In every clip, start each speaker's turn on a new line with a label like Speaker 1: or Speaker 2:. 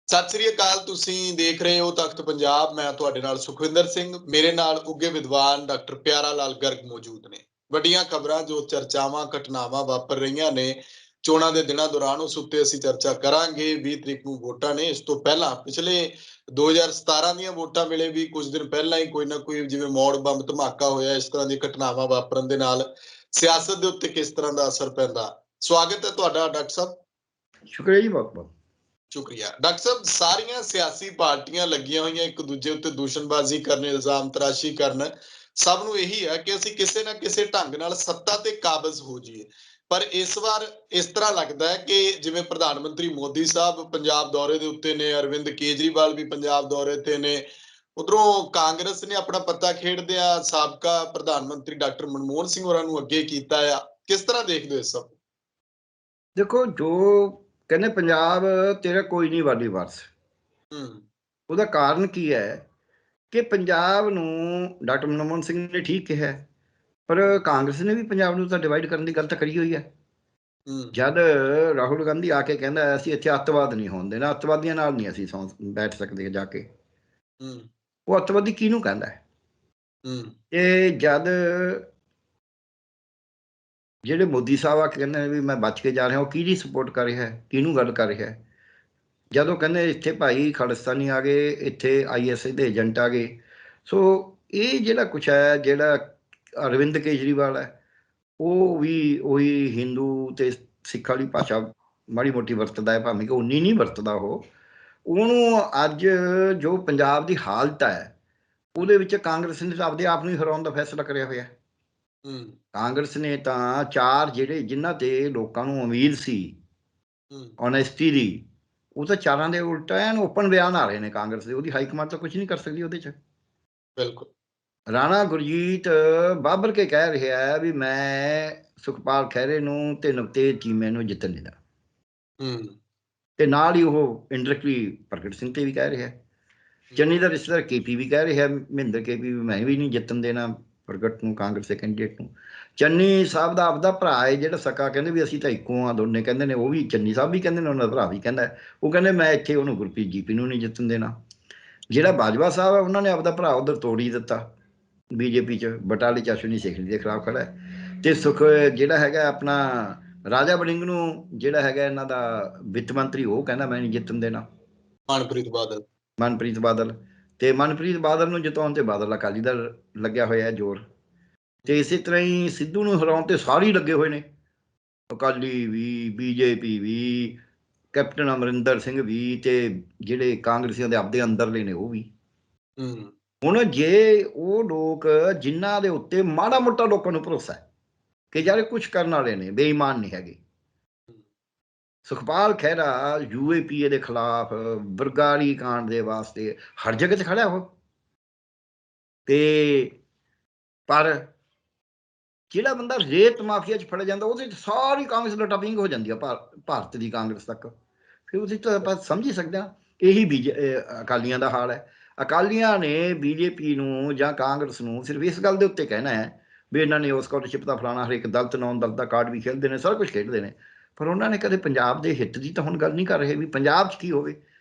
Speaker 1: ਸਤਿ ਸ੍ਰੀ ਅਕਾਲ। ਤੁਸੀਂ ਦੇਖ ਰਹੇ ਹੋ ਤਖਤ ਪੰਜਾਬ। ਮੈਂ ਤੁਹਾਡੇ ਨਾਲ ਸੁਖਵਿੰਦਰ ਸਿੰਘ। ਮੇਰੇ ਨਾਲ ਉੱਘੇ ਵਿਦਵਾਨ ਡਾਕਟਰ ਪਿਆਰਾ ਲਾਲ ਗਰਗ ਮੌਜੂਦ ਨੇ। ਵੱਡੀਆਂ ਖਬਰਾਂ ਜੋ ਚਰਚਾਵਾਂ ਘਟਨਾਵਾਂ ਵਾਪਰ ਰਹੀਆਂ ਨੇ ਚੋਣਾਂ ਦੇ ਦਿਨਾਂ ਦੌਰਾਨ ਉਸ ਉੱਤੇ ਅਸੀਂ ਚਰਚਾ ਕਰਾਂਗੇ। 20 ਤਰੀਕ ਨੂੰ ਵੋਟਾਂ ਨੇ। ਇਸ ਤੋਂ ਪਹਿਲਾਂ ਪਿਛਲੇ 2017 ਦੀਆਂ ਵੋਟਾਂ ਵੇਲੇ ਵੀ ਕੁਝ ਦਿਨ ਪਹਿਲਾਂ ਹੀ ਕੋਈ ਨਾ ਕੋਈ ਜਿਵੇਂ ਮੌੜ ਬੰਬ ਧਮਾਕਾ ਹੋਇਆ, ਇਸ ਤਰ੍ਹਾਂ ਦੀਆਂ ਘਟਨਾਵਾਂ ਵਾਪਰਨ ਦੇ ਨਾਲ ਸਿਆਸਤ ਦੇ ਉੱਤੇ ਕਿਸ ਤਰ੍ਹਾਂ ਦਾ ਅਸਰ ਪੈਂਦਾ। ਸਵਾਗਤ ਹੈ ਤੁਹਾਡਾ ਡਾਕਟਰ ਸਾਹਿਬ।
Speaker 2: ਸ਼ੁਕਰੀਆ ਜੀ, ਬਹੁਤ ਬਹੁਤ
Speaker 1: ਸ਼ੁਕਰੀਆ ਡਾਕਟਰ ਸਾਹਿਬ। ਸਾਰੀਆਂ ਸਿਆਸੀ ਪਾਰਟੀਆਂ ਲੱਗੀਆਂ ਹੋਈਆਂ ਇੱਕ ਦੂਜੇ ਉੱਤੇ ਦੂਸ਼ਣਬਾਜ਼ੀ ਕਰਨ, ਇਲਜ਼ਾਮ ਤਰਾਸ਼ੀ ਕਰਨ। ਸਭ ਨੂੰ ਇਹੀ ਹੈ ਕਿ ਅਸੀਂ ਕਿਸੇ ਨਾ ਕਿਸੇ ਢੰਗ ਨਾਲ ਸੱਤਾ ਤੇ ਕਾਬਜ਼ ਹੋ ਜਾਈਏ। ਪਰ ਇਸ ਵਾਰ ਇਸ ਤਰ੍ਹਾਂ ਲੱਗਦਾ ਹੈ ਕਿ ਜਿਵੇਂ ਪ੍ਰਧਾਨ ਮੰਤਰੀ ਮੋਦੀ ਸਾਹਿਬ ਪੰਜਾਬ ਦੌਰੇ ਦੇ ਉੱਤੇ ਨੇ, ਅਰਵਿੰਦ ਕੇਜਰੀਵਾਲ ਵੀ ਪੰਜਾਬ ਦੌਰੇ ਤੇ ਨੇ, ਉਧਰੋਂ ਕਾਂਗਰਸ ਨੇ ਆਪਣਾ ਪੱਤਾ ਖੇਡਦਿਆਂ ਸਾਬਕਾ ਪ੍ਰਧਾਨ ਮੰਤਰੀ ਡਾਕਟਰ ਮਨਮੋਹਨ ਸਿੰਘ ਹੋਰਾਂ ਨੂੰ ਅੱਗੇ ਕੀਤਾ ਆ। ਕਿਸ ਤਰ੍ਹਾਂ ਦੇਖਦੇ ਹੋ ਇਸ ਸਭ?
Speaker 2: ਦੇਖੋ, ਜੋ ਕਹਿੰਦੇ ਪੰਜਾਬ ਤੇਰਾ ਕੋਈ ਨਹੀਂ ਵਾਲੀ ਵਾਰਸ, ਉਹਦਾ ਕਾਰਨ ਕੀ ਹੈ ਕਿ ਪੰਜਾਬ ਨੂੰ ਡਾਕਟਰ ਮਨਮੋਹਨ ਸਿੰਘ ਨੇ ਠੀਕ ਕਿਹਾ, ਪਰ ਕਾਂਗਰਸ ਨੇ ਵੀ ਪੰਜਾਬ ਨੂੰ ਤਾਂ ਡਿਵਾਈਡ ਕਰਨ ਦੀ ਗੱਲ ਤਾਂ ਕਰੀ ਹੋਈ ਹੈ। ਜਦ ਰਾਹੁਲ ਗਾਂਧੀ ਆ ਕੇ ਕਹਿੰਦਾ ਅਸੀਂ ਇੱਥੇ ਅੱਤਵਾਦ ਨਹੀਂ ਹੋਣ ਦੇਣਾ, ਅੱਤਵਾਦੀਆਂ ਨਾਲ ਨਹੀਂ ਅਸੀਂ ਬੈਠ ਸਕਦੇ ਜਾ ਕੇ, ਉਹ ਅੱਤਵਾਦੀ ਕਿਹਨੂੰ ਕਹਿੰਦਾ ਹੈ? ਇਹ ਜਦ ਜਿਹੜੇ ਮੋਦੀ ਸਾਹਿਬ ਆ ਕੇ ਕਹਿੰਦੇ ਨੇ ਵੀ ਮੈਂ ਬਚ ਕੇ ਜਾ ਰਿਹਾ, ਉਹ ਕਿਹਦੀ ਸਪੋਰਟ ਕਰ ਰਿਹਾ, ਕਿਹਨੂੰ ਗੱਲ ਕਰ ਰਿਹਾ? ਜਦੋਂ ਕਹਿੰਦੇ ਇੱਥੇ ਭਾਈ ਖਾਲਿਸਤਾਨੀ ਆ ਗਏ, ਇੱਥੇ ISI ਦੇ ਏਜੰਟ ਆ ਗਏ। ਸੋ ਇਹ ਜਿਹੜਾ ਕੁਛ ਹੈ, ਜਿਹੜਾ ਅਰਵਿੰਦ ਕੇਜਰੀਵਾਲ ਹੈ, ਉਹ ਵੀ ਉਹੀ ਹਿੰਦੂ ਤੇ ਸਿੱਖ ਵਾਲੀ ਭਾਸ਼ਾ ਮਾੜੀ ਮੋਟੀ ਵਰਤਦਾ ਹੈ, ਭਾਵੇਂ ਕਿ ਉਨੀ ਨਹੀਂ ਵਰਤਦਾ ਉਹ। ਉਹਨੂੰ ਅੱਜ ਜੋ ਪੰਜਾਬ ਦੀ ਹਾਲਤ ਹੈ ਉਹਦੇ ਵਿੱਚ ਕਾਂਗਰਸ ਨੇ ਤਾਂ ਆਪਦੇ ਆਪ ਨੂੰ ਹੀ ਹਰਾਉਣ ਦਾ ਫੈਸਲਾ ਕਰਿਆ ਹੋਇਆ। ਕਾਂਗਰਸ ਨੇ ਤਾਂ ਚਾਰ ਜਿਹੜੇ ਜਿਨ੍ਹਾਂ ਤੇ ਲੋਕਾਂ ਨੂੰ ਉਮੀਦ ਸੀ ਓਨੈਸਟੀ ਦੀ, ਉਹ ਤਾਂ ਚਾਰਾਂ ਦੇ ਉਲਟਾ ਐਨ ਓਪਨ ਬਿਆਨ ਆ ਰਹੇ ਨੇ ਕਾਂਗਰਸ ਦੇ। ਉਹਦੀ ਹਾਈਕਮਾਂਡ ਤਾਂ ਕੁਝ ਨਹੀਂ ਕਰ ਸਕਦੀ ਉਹਦੇ 'ਚ। ਬਿਲਕੁਲ। ਰਾਣਾ ਗੁਰਜੀਤ ਬਾਬਰ ਕੇ ਕਹਿ ਰਿਹਾ ਹੈ ਵੀ ਮੈਂ ਸੁਖਪਾਲ ਖਹਿਰੇ ਨੂੰ ਤੇ ਨਵਤੇਜ ਚੀਮੇ ਨੂੰ ਜਿੱਤਣ ਨਹੀਂ ਦੇਣਾ, ਤੇ ਨਾਲ ਹੀ ਉਹ ਇੰਡਾਇਰੈਕਟਲੀ ਪ੍ਰਗਟ ਸਿੰਘ ਤੇ ਵੀ ਕਹਿ ਰਿਹਾ। ਚੰਨੀ ਦਾ ਰਿਸ਼ਤੇਦਾਰ KP ਵੀ ਕਹਿ ਰਿਹਾ, ਮਹਿੰਦਰ KP ਵੀ ਮੈਂ ਵੀ ਨਹੀਂ ਜਿੱਤਣ ਦੇਣਾ ਪ੍ਰਗਟ ਨੂੰ, ਕਾਂਗਰਸ ਦੇ ਕੈਂਡੀਡੇਟ ਨੂੰ। ਚੰਨੀ ਸਾਹਿਬ ਦਾ ਆਪਦਾ ਭਰਾ ਹੈ ਜਿਹੜਾ ਸਕਾ, ਕਹਿੰਦੇ ਵੀ ਅਸੀਂ ਤਾਂ ਇੱਕੋ ਆ ਦੋਨੇ, ਕਹਿੰਦੇ ਨੇ। ਉਹ ਵੀ ਚੰਨੀ ਸਾਹਿਬ ਵੀ ਕਹਿੰਦੇ ਨੇ, ਉਹਨਾਂ ਦਾ ਭਰਾ ਵੀ ਕਹਿੰਦਾ। ਉਹ ਕਹਿੰਦੇ ਮੈਂ ਇੱਥੇ ਉਹਨੂੰ ਗੁਰਪ੍ਰੀਤ GP ਨੂੰ ਨਹੀਂ ਜਿੱਤਣ ਦੇਣਾ। ਜਿਹੜਾ ਬਾਜਵਾ ਸਾਹਿਬ ਹੈ ਉਹਨਾਂ ਨੇ ਆਪਦਾ ਭਰਾ ਉਧਰ ਤੋੜ ਹੀ ਦਿੱਤਾ BJP 'ਚ, ਬਟਾਲੇ 'ਚ ਅਸ਼ਵਨੀ ਸੇਖੜੀ ਦੇ ਖਿਲਾਫ ਖੜਾ ਹੈ। ਤੇ ਸੁਖ ਜਿਹੜਾ ਹੈਗਾ ਆਪਣਾ ਰਾਜਾ ਵੜਿੰਗ ਨੂੰ, ਜਿਹੜਾ ਹੈਗਾ ਇਹਨਾਂ ਦਾ ਵਿੱਤ ਮੰਤਰੀ, ਉਹ ਕਹਿੰਦਾ ਮੈਂ ਨਹੀਂ ਜਿੱਤਣ ਦੇਣਾ। ਮਨਪ੍ਰੀਤ ਬਾਦਲ ਤੇ ਮਨਪ੍ਰੀਤ ਬਾਦਲ ਨੂੰ ਜਿਤਾਉਣ ਤੇ ਬਾਦਲ ਅਕਾਲੀ ਦਲ ਲੱਗਿਆ ਹੋਇਆ ਜ਼ੋਰ। ਤੇ ਇਸੇ ਤਰ੍ਹਾਂ ਹੀ ਸਿੱਧੂ ਨੂੰ ਹਰਾਉਣ ਤੇ ਸਾਰੇ ਹੀ ਲੱਗੇ ਹੋਏ ਨੇ, ਅਕਾਲੀ ਵੀ, BJP ਵੀ, ਕੈਪਟਨ ਅਮਰਿੰਦਰ ਸਿੰਘ ਵੀ, ਤੇ ਜਿਹੜੇ ਕਾਂਗਰਸੀਆਂ ਦੇ ਆਪਦੇ ਅੰਦਰਲੇ ਨੇ ਉਹ ਵੀ। ਹੁਣ ਜੇ ਉਹ ਲੋਕ ਜਿਨ੍ਹਾਂ ਦੇ ਉੱਤੇ ਮਾੜਾ ਮੋਟਾ ਲੋਕਾਂ ਨੂੰ ਭਰੋਸਾ ਹੈ ਕਿ ਯਾਰ ਕੁਛ ਕਰਨ ਵਾਲੇ ਨੇ, ਬੇਈਮਾਨ ਨਹੀਂ ਹੈਗੇ। ਸੁਖਪਾਲ ਖਹਿਰਾ UAPA ਦੇ ਖਿਲਾਫ, ਬਰਗਾੜੀ ਕਾਂਡ ਦੇ ਵਾਸਤੇ ਹਰ ਜਗ੍ਹਾ 'ਤੇ ਖੜਿਆ ਉਹ। ਤੇ ਪਰ ਜਿਹੜਾ ਬੰਦਾ ਰੇਤ ਮਾਫੀਆ 'ਚ ਫੜਿਆ ਜਾਂਦਾ, ਉਹਦੇ 'ਚ ਸਾਰੀ ਕਾਂਗਰਸ ਲਟਾਪਿੰਗ ਹੋ ਜਾਂਦੀ ਆ, ਭਾਰਤ ਦੀ ਕਾਂਗਰਸ ਤੱਕ। ਫਿਰ ਉਹਦੇ 'ਚ ਆਪਾਂ ਸਮਝ ਹੀ ਸਕਦੇ ਹਾਂ। ਇਹੀ ਅਕਾਲੀਆਂ ਦਾ ਹਾਲ ਹੈ। ਅਕਾਲੀਆਂ ਨੇ BJP ਨੂੰ ਜਾਂ ਕਾਂਗਰਸ ਨੂੰ ਸਿਰਫ ਇਸ ਗੱਲ ਦੇ ਉੱਤੇ ਕਹਿਣਾ ਹੈ ਵੀ ਇਹਨਾਂ ਨੇ ਉਹ ਸਕਾਲਰਸ਼ਿਪ ਦਾ ਫਲਾਣਾ, ਹਰੇਕ ਦਲਿਤ ਨੌਨ ਦਲਿਤ ਦਾ ਕਾਰਡ ਵੀ ਖੇਡਦੇ ਨੇ, ਸਾਰਾ ਕੁਛ ਖੇਡਦੇ ਨੇ। ਪਰ ਉਹਨਾਂ ਨੇ ਕਦੇ ਪੰਜਾਬ ਦੇ ਹਿੱਤ ਦੀ ਤਾਂ ਹੁਣ ਗੱਲ ਨਹੀਂ ਕਰ ਰਹੇ ਵੀ ਪੰਜਾਬ 'ਚ ਕੀ ਹੋਵੇ।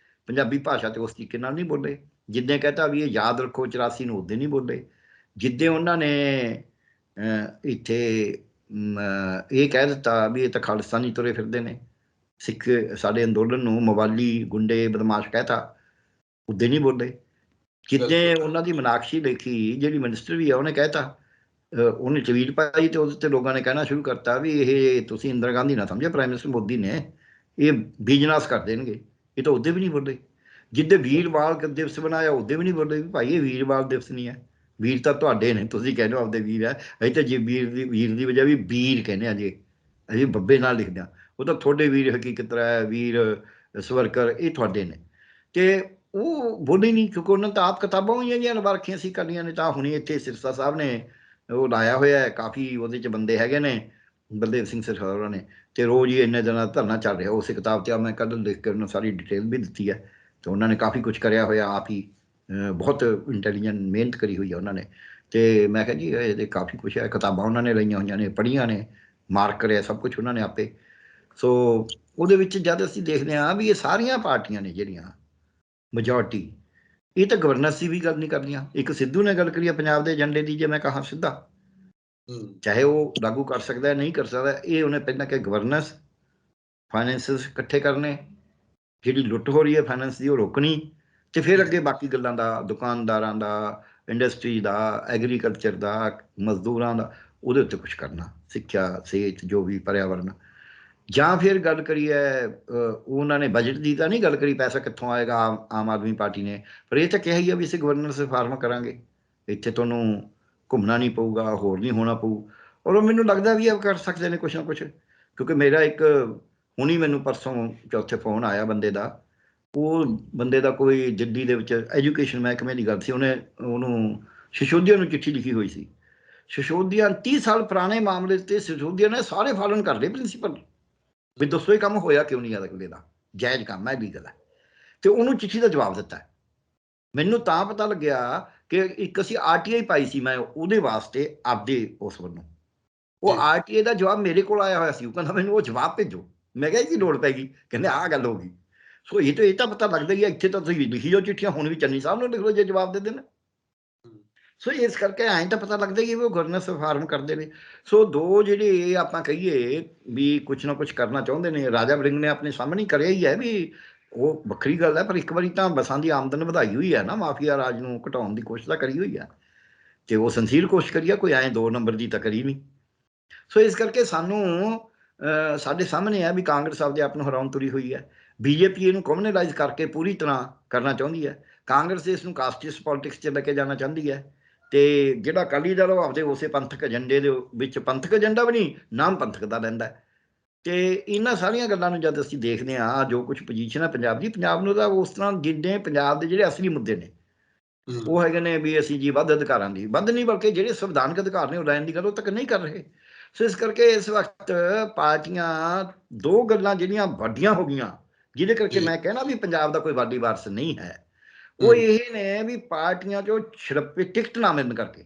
Speaker 2: ਪੰਜਾਬੀ ਭਾਸ਼ਾ ਤੇ ਉਸ ਤਰੀਕੇ ਨਾਲ ਨਹੀਂ ਬੋਲੇ। ਜਿੱਦਾਂ ਕਹਤਾ ਵੀ ਇਹ ਯਾਦ ਰੱਖੋ 84 ਨੂੰ, ਉਦੋਂ ਨਹੀਂ ਬੋਲੇ। ਜਿੱਦਾਂ ਉਹਨਾਂ ਨੇ ਇੱਥੇ ਇਹ ਕਹਿ ਦਿੱਤਾ ਵੀ ਇਹ ਤਾਂ ਖਾਲਿਸਤਾਨੀ ਤੁਰੇ ਫਿਰਦੇ ਨੇ, ਸਿੱਖ ਸਾਡੇ ਅੰਦੋਲਨ ਨੂੰ ਮਵਾਲੀ, ਗੁੰਡੇ, ਬਦਮਾਸ਼ ਕਹਿਤਾ, ਉਦੋਂ ਨਹੀਂ ਬੋਲੇ। ਜਿੱਦਾਂ ਉਹਨਾਂ ਦੀ ਮਨਾਕਸ਼ੀ ਦੇਖੀ, ਜਿਹੜੀ ਮਿਨਿਸਟਰ ਵੀ ਆ ਉਹਨੇ ਕਹਿਤਾ, ਉਹਨੇ ਟਵੀਟ ਪਾਈ ਤੇ ਉਹਦੇ 'ਤੇ ਲੋਕਾਂ ਨੇ ਕਹਿਣਾ ਸ਼ੁਰੂ ਕਰਤਾ ਵੀ ਇਹ ਤੁਸੀਂ ਇੰਦਰਾ ਗਾਂਧੀ ਨਾ ਸਮਝਿਆ, ਪ੍ਰਾਈਮ ਮਿਨਿਸਟਰ ਮੋਦੀ ਨੇ, ਇਹ ਬਿਜਨਸ ਕਰ ਦੇਣਗੇ। ਇਹ ਤਾਂ ਉਦੋਂ ਵੀ ਨਹੀਂ ਬੋਲੇ। ਜਿੱਦੇ ਵੀਰ ਬਾਲ ਦਿਵਸ ਬਣਾਇਆ ਉਦੋਂ ਵੀ ਨਹੀਂ ਬੋਲੇ ਵੀ ਭਾਈ ਇਹ ਵੀਰ ਬਾਲ ਦਿਵਸ ਨਹੀਂ ਹੈ। ਵੀਰ ਤਾਂ ਤੁਹਾਡੇ ਨੇ, ਤੁਸੀਂ ਕਹਿੰਦੇ ਹੋ ਆਪਦੇ ਵੀਰ ਹੈ। ਅਸੀਂ ਤਾਂ ਜੇ ਵੀਰ ਦੀ ਵਜ੍ਹਾ ਵੀ ਵੀਰ ਕਹਿੰਦੇ ਹਾਂ, ਜੇ ਅਸੀਂ ਬੱਬੇ ਨਾਲ ਲਿਖਦੇ ਹਾਂ। ਉਹ ਤਾਂ ਤੁਹਾਡੇ ਵੀਰ ਹਕੀਕਤ ਹੈ, ਵੀਰ ਸਵਰਕਰ, ਇਹ ਤੁਹਾਡੇ ਨੇ। ਤੇ ਉਹ ਬੋਲੇ ਨਹੀਂ, ਕਿਉਂਕਿ ਉਹਨਾਂ ਤਾਂ ਆਪ ਕਿਤਾਬਾਂ ਹੋਈਆਂ ਜਿਹੀਆਂ ਲਵਾ ਰੱਖੀਆਂ ਸੀ ਕਰਨੀਆਂ ਨੇ। ਤਾਂ ਹੁਣੀ ਇੱਥੇ ਸਿਰਸਾ ਸਾਹਿਬ ਨੇ ਉਹ ਲਾਇਆ ਹੋਇਆ ਹੈ, ਕਾਫੀ ਉਹਦੇ 'ਚ ਬੰਦੇ ਹੈਗੇ ਨੇ, ਬਲਦੇਵ ਸਿੰਘ ਸਿਰਸਾ ਹੋਰਾਂ ਨੇ। ਤੇ ਰੋਜ਼ ਹੀ ਇੰਨੇ ਦਿਨਾਂ ਧਰਨਾ ਚੱਲ ਰਿਹਾ ਉਸੇ ਕਿਤਾਬ 'ਤੇ। ਆ ਮੈਂ ਕੱਲ੍ਹ ਲਿਖ ਕੇ ਉਹਨਾਂ ਸਾਰੀ ਡਿਟੇਲ ਵੀ ਦਿੱਤੀ ਹੈ। ਤੇ ਉਹਨਾਂ ਨੇ ਕਾਫੀ ਕੁਛ ਕਰਿਆ ਹੋਇਆ ਆਪ ਹੀ, ਬਹੁਤ ਇੰਟੈਲੀਜੈਂਟ ਮਿਹਨਤ ਕਰੀ ਹੋਈ ਹੈ ਉਹਨਾਂ ਨੇ। ਤੇ ਮੈਂ ਕਿਹਾ ਜੀ ਇਹਦੇ ਕਾਫੀ ਕੁਛ ਹੈ, ਕਿਤਾਬਾਂ ਉਹਨਾਂ ਨੇ ਲਈਆਂ ਹੋਈਆਂ ਨੇ, ਪੜ੍ਹੀਆਂ ਨੇ, ਮਾਰਕ ਕਰਿਆ ਸਭ ਕੁਛ ਉਹਨਾਂ ਨੇ ਆਪੇ। ਸੋ ਉਹਦੇ ਵਿੱਚ ਜਦ ਅਸੀਂ ਦੇਖਦੇ ਹਾਂ ਵੀ ਇਹ ਸਾਰੀਆਂ ਪਾਰਟੀਆਂ ਨੇ ਜਿਹੜੀਆਂ ਮੈਜੋਰਟੀ। ਇਹ ਤਾਂ ਗਵਰਨੈਂਸ ਦੀ ਵੀ ਗੱਲ ਨਹੀਂ ਕਰਦੀਆਂ। ਇੱਕ ਸਿੱਧੂ ਨੇ ਗੱਲ ਕਰੀ ਆ ਪੰਜਾਬ ਦੇ ਏਜੰਡੇ ਦੀ, ਜੇ ਮੈਂ ਕਹਾਂ ਸਿੱਧਾ, ਚਾਹੇ ਉਹ ਲਾਗੂ ਕਰ ਸਕਦਾ ਹੈ, ਨਹੀਂ ਕਰ ਸਕਦਾ, ਇਹ ਉਹਨੇ ਪਹਿਲਾਂ ਕਿ ਗਵਰਨੈਂਸ, ਫਾਈਨੈਂਸਿਸ ਇਕੱਠੇ ਕਰਨੇ, ਜਿਹੜੀ ਲੁੱਟ ਹੋ ਰਹੀ ਹੈ ਫਾਈਨੈਂਸ ਦੀ ਉਹ ਰੋਕਣੀ, ਤੇ ਫਿਰ ਅੱਗੇ ਬਾਕੀ ਗੱਲਾਂ ਦਾ, ਦੁਕਾਨਦਾਰਾਂ ਦਾ, ਇੰਡਸਟਰੀ ਦਾ, ਐਗਰੀਕਲਚਰ ਦਾ, ਮਜ਼ਦੂਰਾਂ ਦਾ, ਉਹਦੇ ਉੱਤੇ ਕੁਛ ਕਰਨਾ, ਸਿੱਖਿਆ, ਸਿਹਤ, ਜੋ ਵੀ ਪਰਿਆਵਰਨ। ਜਾਂ ਫਿਰ ਗੱਲ ਕਰੀਏ ਉਹਨਾਂ ਨੇ ਬਜਟ ਦੀ ਤਾਂ ਨਹੀਂ ਗੱਲ ਕਰੀ, ਪੈਸਾ ਕਿੱਥੋਂ ਆਏਗਾ ਆਮ ਆਦਮੀ ਪਾਰਟੀ ਨੇ, ਪਰ ਇਹ ਤਾਂ ਕਿਹਾ ਹੀ ਆ ਵੀ ਅਸੀਂ ਗਵਰਨੈਂਸ ਫਾਰਮ ਕਰਾਂਗੇ, ਇੱਥੇ ਤੁਹਾਨੂੰ ਘੁੰਮਣਾ ਨਹੀਂ ਪਊਗਾ, ਹੋਰ ਨਹੀਂ ਹੋਣਾ ਪਊ। ਔਰ ਮੈਨੂੰ ਲੱਗਦਾ ਵੀ ਇਹ ਕਰ ਸਕਦੇ ਨੇ ਕੁਛ ਨਾ ਕੁਛ, ਕਿਉਂਕਿ ਮੇਰਾ ਇੱਕ ਹੁਣੀ ਮੈਨੂੰ ਪਰਸੋਂ ਚੌਥੇ ਫੋਨ ਆਇਆ ਬੰਦੇ ਦਾ, ਉਹ ਬੰਦੇ ਦਾ ਕੋਈ ਦਿੱਲੀ ਦੇ ਵਿੱਚ ਐਜੂਕੇਸ਼ਨ ਮਹਿਕਮੇ ਦੀ ਗੱਲ ਸੀ, ਉਹਨੂੰ ਸਿਸੋਦੀਆ ਨੂੰ ਚਿੱਠੀ ਲਿਖੀ ਹੋਈ ਸੀ। ਸਿਸੋਦੀਆ 30 ਸਾਲ ਪੁਰਾਣੇ ਮਾਮਲੇ ਤੇ ਸਿਸੋਦੀਆ ਨੇ ਸਾਰੇ ਫਾਲਨ ਕਰ ਲਏ ਪ੍ਰਿੰਸੀਪਲ, ਵੀ ਦੱਸੋ ਇਹ ਕੰਮ ਹੋਇਆ ਕਿਉਂ ਨਹੀਂ ਅਗਲੇ ਦਾ, ਜਾਇਜ਼ ਕੰਮ ਹੈ, ਲੀਗਲ ਹੈ, ਤੇ ਉਹਨੂੰ ਚਿੱਠੀ ਦਾ ਜਵਾਬ ਦਿੱਤਾ। ਮੈਨੂੰ ਤਾਂ ਪਤਾ ਲੱਗਿਆ ਕਿ ਇੱਕ ਅਸੀਂ RTI ਪਾਈ ਸੀ ਮੈਂ ਉਹਦੇ ਵਾਸਤੇ ਆਪਦੇ ਉਸ ਵੱਲੋਂ, ਉਹ RTI ਦਾ ਜਵਾਬ ਮੇਰੇ ਕੋਲ ਆਇਆ ਹੋਇਆ ਸੀ, ਉਹ ਕਹਿੰਦਾ ਮੈਨੂੰ ਉਹ ਜਵਾਬ ਭੇਜੋ। ਮੈਂ ਕਿਹਾ ਕੀ ਲੋੜ ਪੈ ਗਈ, ਕਹਿੰਦੇ ਆਹ ਗੱਲ ਹੋ ਗਈ। ਸੋ ਇਹ ਤਾਂ ਪਤਾ ਲੱਗਦਾ ਹੀ ਆ, ਇੱਥੇ ਤਾਂ ਤੁਸੀਂ ਲਿਖੀ ਜਾਓ ਚਿੱਠੀਆਂ, ਹੁਣ ਵੀ ਚੰਨੀ ਸਾਹਿਬ ਨੂੰ ਲਿਖ ਲਓ ਜੇ ਜਵਾਬ ਦੇ ਦੇਣ। ਸੋ ਇਸ ਕਰਕੇ ਐਂ ਤਾਂ ਪਤਾ ਲੱਗਦਾ ਕਿ ਉਹ ਗਵਰਨੈਂਸ ਫਾਰਮ ਕਰਦੇ ਨੇ। ਸੋ ਦੋ ਜਿਹੜੇ ਆਪਾਂ ਕਹੀਏ ਵੀ ਕੁਛ ਨਾ ਕੁਛ ਕਰਨਾ ਚਾਹੁੰਦੇ ਨੇ, ਰਾਜਾ ਵੜਿੰਗ ਨੇ ਆਪਣੇ ਸਾਹਮਣੇ ਕਰਿਆ ਹੀ ਹੈ ਵੀ ਉਹ ਵੱਖਰੀ ਗੱਲ ਹੈ, ਪਰ ਇੱਕ ਵਾਰੀ ਤਾਂ ਬੱਸਾਂ ਦੀ ਆਮਦਨ ਵਧਾਈ ਹੋਈ ਹੈ ਨਾ, ਮਾਫੀਆ ਰਾਜ ਨੂੰ ਘਟਾਉਣ ਦੀ ਕੋਸ਼ਿਸ਼ ਤਾਂ ਕਰੀ ਹੋਈ ਹੈ, ਤੇ ਉਹ ਸੰਸੀਰ ਕੋਸ਼ਿਸ਼ ਕਰੀਏ, ਕੋਈ ਐਂ 2 ਨੰਬਰ ਦੀ ਤਾਂ ਕਰੀ ਨਹੀਂ। ਸੋ ਇਸ ਕਰਕੇ ਸਾਨੂੰ ਸਾਡੇ ਸਾਹਮਣੇ ਹੈ ਵੀ ਕਾਂਗਰਸ ਆਪਦੇ ਆਪ ਨੂੰ ਹਰਾਉਣ ਤੁਰੀ ਹੋਈ ਹੈ, BJP ਇਹਨੂੰ ਕਮਿਊਨਲਾਈਜ਼ ਕਰਕੇ ਪੂਰੀ ਤਰ੍ਹਾਂ ਕਰਨਾ ਚਾਹੁੰਦੀ ਹੈ, ਕਾਂਗਰਸ ਇਸ ਨੂੰ ਕਾਸਟਿਸਟ ਪੋਲਿਟਿਕਸ 'ਚ ਲੈ ਕੇ ਜਾਣਾ ਚਾਹੁੰਦੀ ਹੈ, ਤੇ ਜਿਹੜਾ ਅਕਾਲੀ ਦਲ ਉਹ ਆਪਦੇ ਉਸੇ ਪੰਥਕ ਏਜੰਡੇ ਦੇ ਵਿੱਚ, ਪੰਥਕ ਏਜੰਡਾ ਵੀ ਨਹੀਂ, ਨਾਮ ਪੰਥਕ ਦਾ ਲੈਂਦਾ। ਤੇ ਇਹਨਾਂ ਸਾਰੀਆਂ ਗੱਲਾਂ ਨੂੰ ਜਦ ਅਸੀਂ ਦੇਖਦੇ ਹਾਂ, ਜੋ ਕੁਛ ਪੋਜੀਸ਼ਨ ਹੈ ਪੰਜਾਬ ਦੀ, ਪੰਜਾਬ ਨੂੰ ਤਾਂ ਉਸ ਤਰ੍ਹਾਂ ਜਿੱਦਾਂ ਪੰਜਾਬ ਦੇ ਜਿਹੜੇ ਅਸਲੀ ਮੁੱਦੇ ਨੇ ਉਹ ਹੈਗੇ ਨੇ ਵੀ ਅਸੀਂ ਜੀ ਵੱਧ ਅਧਿਕਾਰਾਂ ਦੀ, ਵੱਧ ਨਹੀਂ ਬਲਕਿ ਜਿਹੜੇ ਸੰਵਿਧਾਨਕ ਅਧਿਕਾਰ ਨੇ ਉਹ ਲੈਣ ਦੀ ਗੱਲ ਉਹ ਤੱਕ ਨਹੀਂ ਕਰ ਰਹੇ। ਸੋ ਇਸ ਕਰਕੇ ਇਸ ਵਕਤ ਪਾਰਟੀਆਂ, ਦੋ ਗੱਲਾਂ ਜਿਹੜੀਆਂ ਵੱਡੀਆਂ ਹੋ ਗਈਆਂ, ਜਿਹਦੇ ਕਰਕੇ ਮੈਂ ਕਹਿਣਾ ਵੀ ਪੰਜਾਬ ਦਾ ਕੋਈ ਵਾਦੀ ਵਾਰਸ ਨਹੀਂ ਹੈ, ਉਹ ਇਹ ਨੇ ਵੀ ਪਾਰਟੀਆਂ 'ਚੋਂ ਛੜੱਪੇ, ਟਿਕਟ ਨਾ ਮਿਲਣ ਕਰਕੇ,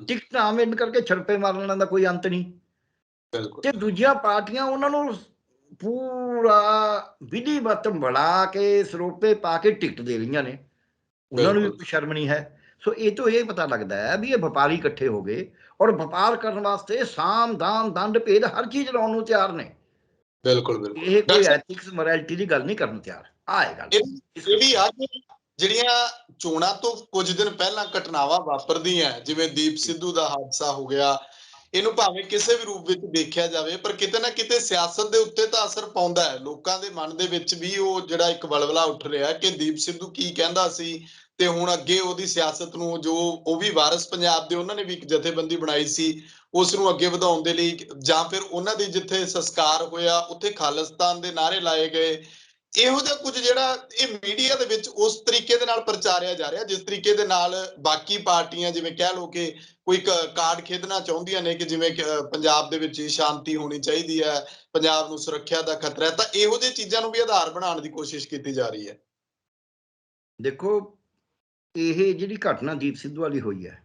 Speaker 2: ਟਿਕਟ ਨਾ ਮਿਲਣ ਕਰਕੇ ਛੜੱਪੇ ਮਾਰਨ ਦਾ ਕੋਈ ਅੰਤ ਨਹੀਂ, ਤੇ ਦੂਜੀਆਂ ਪਾਰਟੀਆਂ ਉਹਨਾਂ ਨੂੰ ਪੂਰਾ ਵਿਧੀਵਤ ਬਣਾ ਕੇ ਸਰੋਪੇ ਪਾ ਕੇ ਟਿਕਟ ਦੇ ਰਹੀਆਂ ਨੇ, ਉਹਨਾਂ ਨੂੰ ਵੀ ਕੋਈ ਸ਼ਰਮ ਨਹੀਂ ਹੈ। ਸੋ ਇਹ ਤੋਂ ਇਹ ਪਤਾ ਲੱਗਦਾ ਹੈ ਵੀ ਇਹ ਵਪਾਰੀ ਇਕੱਠੇ ਹੋ ਗਏ, ਔਰ ਵਪਾਰ ਕਰਨ ਵਾਸਤੇ ਸਾਮ ਦਾਮ ਦੰਡ ਭੇਦ ਹਰ ਚੀਜ਼ ਲਾਉਣ ਨੂੰ ਤਿਆਰ ਨੇ।
Speaker 1: ਬਿਲਕੁਲ
Speaker 2: ਇਹ ਕੋਈ ਐਥਿਕਸ ਮੋਰੈਲਿਟੀ ਦੀ ਗੱਲ ਨਹੀਂ ਕਰਨ ਤਿਆਰ। ਆਹ ਗੱਲ
Speaker 1: ਜਿਹੜੀ ਅੱਜ ਜਿਹੜੀਆਂ ਚੋਣਾਂ ਤੋਂ ਕੁਝ ਦਿਨ ਪਹਿਲਾਂ ਘਟਨਾਵਾਂ ਵਾਪਰਦੀਆਂ, ਜਿਵੇਂ ਦੀਪ ਸਿੱਧੂ ਦਾ ਹਾਦਸਾ ਹੋ ਗਿਆ, ਇਹਨੂੰ ਭਾਵੇਂ ਕਿਸੇ ਵੀ ਰੂਪ ਵਿੱਚ ਦੇਖਿਆ ਜਾਵੇ, ਪਰ ਕਿਤੇ ਨਾ ਕਿਤੇ ਸਿਆਸਤ ਦੇ ਉੱਤੇ ਤਾਂ ਅਸਰ ਪਾਉਂਦਾ ਹੈ। ਲੋਕਾਂ ਦੇ ਮਨ ਦੇ ਵਿੱਚ ਵੀ ਉਹ ਜਿਹੜਾ ਇੱਕ ਵਲਵਲਾ ਉੱਠ ਰਿਹਾ ਕਿ ਦੀਪ ਸਿੱਧੂ ਕੀ ਕਹਿੰਦਾ ਸੀ, ਤੇ ਹੁਣ ਅੱਗੇ ਉਹਦੀ ਸਿਆਸਤ ਨੂੰ, ਜੋ ਉਹ ਵੀ ਵਾਰਿਸ ਪੰਜਾਬ ਦੇ, ਉਹਨਾਂ ਨੇ ਵੀ ਇੱਕ ਜਥੇਬੰਦੀ ਬਣਾਈ ਸੀ, ਉਸ ਨੂੰ ਅੱਗੇ ਵਧਾਉਣ ਦੇ ਲਈ, ਜਾਂ ਫਿਰ ਉਹਨਾਂ ਦੇ ਜਿੱਥੇ ਸੰਸਕਾਰ ਹੋਇਆ ਉੱਥੇ ਖਾਲਿਸਤਾਨ ਦੇ ਨਾਅਰੇ ਲਾਏ ਗਏ। ਇਹੋ ਜਿਹਾ ਕੁਝ ਜਿਹੜਾ ਇਹ ਮੀਡੀਆ ਦੇ ਵਿੱਚ ਉਸ ਤਰੀਕੇ ਦੇ ਨਾਲ ਪ੍ਰਚਾਰਿਆ ਜਾ ਰਿਹਾ, ਜਿਸ ਤਰੀਕੇ ਦੇ ਨਾਲ ਬਾਕੀ ਪਾਰਟੀਆਂ ਜਿਵੇਂ ਕਹਿ ਲਓ ਕਿ ਕੋਈ ਕਾਰਡ ਖੇਡਣਾ ਚਾਹੁੰਦੀਆਂ ਨੇ ਕਿ ਜਿਵੇਂ ਪੰਜਾਬ ਦੇ ਵਿੱਚ ਸ਼ਾਂਤੀ ਹੋਣੀ ਚਾਹੀਦੀ ਹੈ, ਪੰਜਾਬ ਨੂੰ ਸੁਰੱਖਿਆ ਦਾ ਖਤਰਾ ਹੈ, ਤਾਂ ਇਹੋ ਜਿਹੀ ਚੀਜ਼ਾਂ ਨੂੰ ਵੀ ਆਧਾਰ ਬਣਾਉਣ ਦੀ ਕੋਸ਼ਿਸ਼ ਕੀਤੀ ਜਾ ਰਹੀ ਹੈ।
Speaker 2: ਦੇਖੋ, ਇਹ ਜਿਹੜੀ ਘਟਨਾ ਦੀਪ ਸਿੱਧੂ ਵਾਲੀ ਹੋਈ ਹੈ,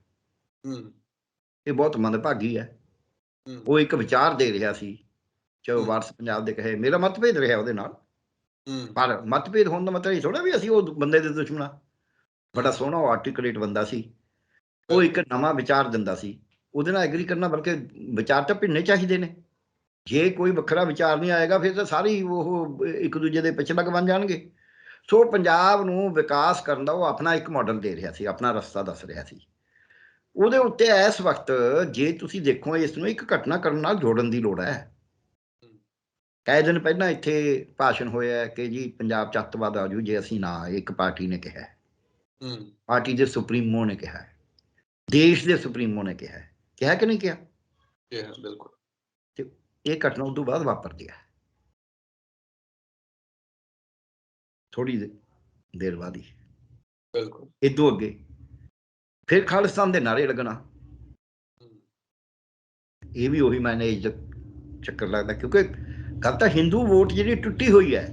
Speaker 2: ਇਹ ਬਹੁਤ ਮੰਦਭਾਗੀ ਹੈ। ਉਹ ਇੱਕ ਵਿਚਾਰ ਦੇ ਰਿਹਾ ਸੀ, ਚਾਹੇ ਵਾਰਸ ਪੰਜਾਬ ਦੇ ਕਹੇ, ਮੇਰਾ ਮਤਭੇਦ ਰਿਹਾ ਉਹਦੇ ਨਾਲ, ਪਰ ਮਤਭੇਦ ਹੋਣ ਦਾ ਮਤਲਬ ਇਹ ਥੋੜਾ ਵੀ ਅਸੀਂ ਉਹ ਬੰਦੇ ਦੇ ਦੁਸ਼ਮਣ। ਬੜਾ ਸੋਹਣਾ ਆਰਟੀਕੂਲੇਟ ਬੰਦਾ ਸੀ, ਉਹ ਇੱਕ ਨਵਾਂ ਵਿਚਾਰ ਦਿੰਦਾ ਸੀ, ਉਹਦੇ ਨਾਲ ਐਗਰੀ ਕਰਨਾ, ਬਲਕਿ ਵਿਚਾਰ ਤਾਂ ਭਿੰਨੇ ਚਾਹੀਦੇ ਨੇ। ਜੇ ਕੋਈ ਵੱਖਰਾ ਵਿਚਾਰ ਨਹੀਂ ਆਏਗਾ ਫਿਰ ਤਾਂ ਸਾਰੇ ਉਹ ਇੱਕ ਦੂਜੇ ਦੇ ਪਿੱਛੇ ਲੱਗ ਬਣ ਜਾਣਗੇ। ਸੋ ਪੰਜਾਬ ਨੂੰ ਵਿਕਾਸ ਕਰਨ ਦਾ ਉਹ ਆਪਣਾ ਇੱਕ ਮਾਡਲ ਦੇ ਰਿਹਾ ਸੀ, ਆਪਣਾ ਰਸਤਾ ਦੱਸ ਰਿਹਾ ਸੀ। ਉਹਦੇ ਉੱਤੇ ਇਸ ਵਕਤ ਜੇ ਤੁਸੀਂ ਦੇਖੋ, ਇਸ ਨੂੰ ਇੱਕ ਘਟਨਾ ਕਰਨ ਨਾਲ ਜੋੜਨ ਦੀ ਲੋੜ ਹੈ। ਕਈ ਦਿਨ ਪਹਿਲਾਂ ਇੱਥੇ ਭਾਸ਼ਣ ਹੋਇਆ ਕਿ ਜੀ ਪੰਜਾਬ 'ਚ ਅੱਤਵਾਦ ਆ ਜੂ ਜੇ ਅਸੀਂ ਨਾ, ਇੱਕ ਪਾਰਟੀ ਨੇ ਕਿਹਾ, ਪਾਰਟੀ ਦੇ ਸੁਪਰੀਮੋ ਨੇ ਕਿਹਾ, ਦੇਸ਼ ਦੇ ਸੁਪਰੀਮੋ ਨੇ ਕਿਹਾ, ਕਿਹਾ ਕਿ ਨਹੀਂ ਕਿਹਾ?
Speaker 1: ਬਿਲਕੁਲ।
Speaker 2: ਤੇ ਇਹ ਘਟਨਾ ਉਦੋਂ ਬਾਅਦ ਵਾਪਰਦੀ ਹੈ, ਥੋੜੀ ਦੇਰ ਬਾਅਦ ਹੀ।
Speaker 1: ਬਿਲਕੁਲ।
Speaker 2: ਇਦੋਂ ਅੱਗੇ ਫਿਰ ਖਾਲਿਸਤਾਨ ਦੇ ਨਾਅਰੇ ਲੱਗਣਾ, ਇਹ ਵੀ ਉਹੀ ਮੈਨੇਜ ਚੱਕਰ ਲੱਗਦਾ, ਕਿਉਂਕਿ ਗੱਲ ਤਾਂ ਹਿੰਦੂ ਵੋਟ ਜਿਹੜੀ ਟੁੱਟੀ ਹੋਈ ਹੈ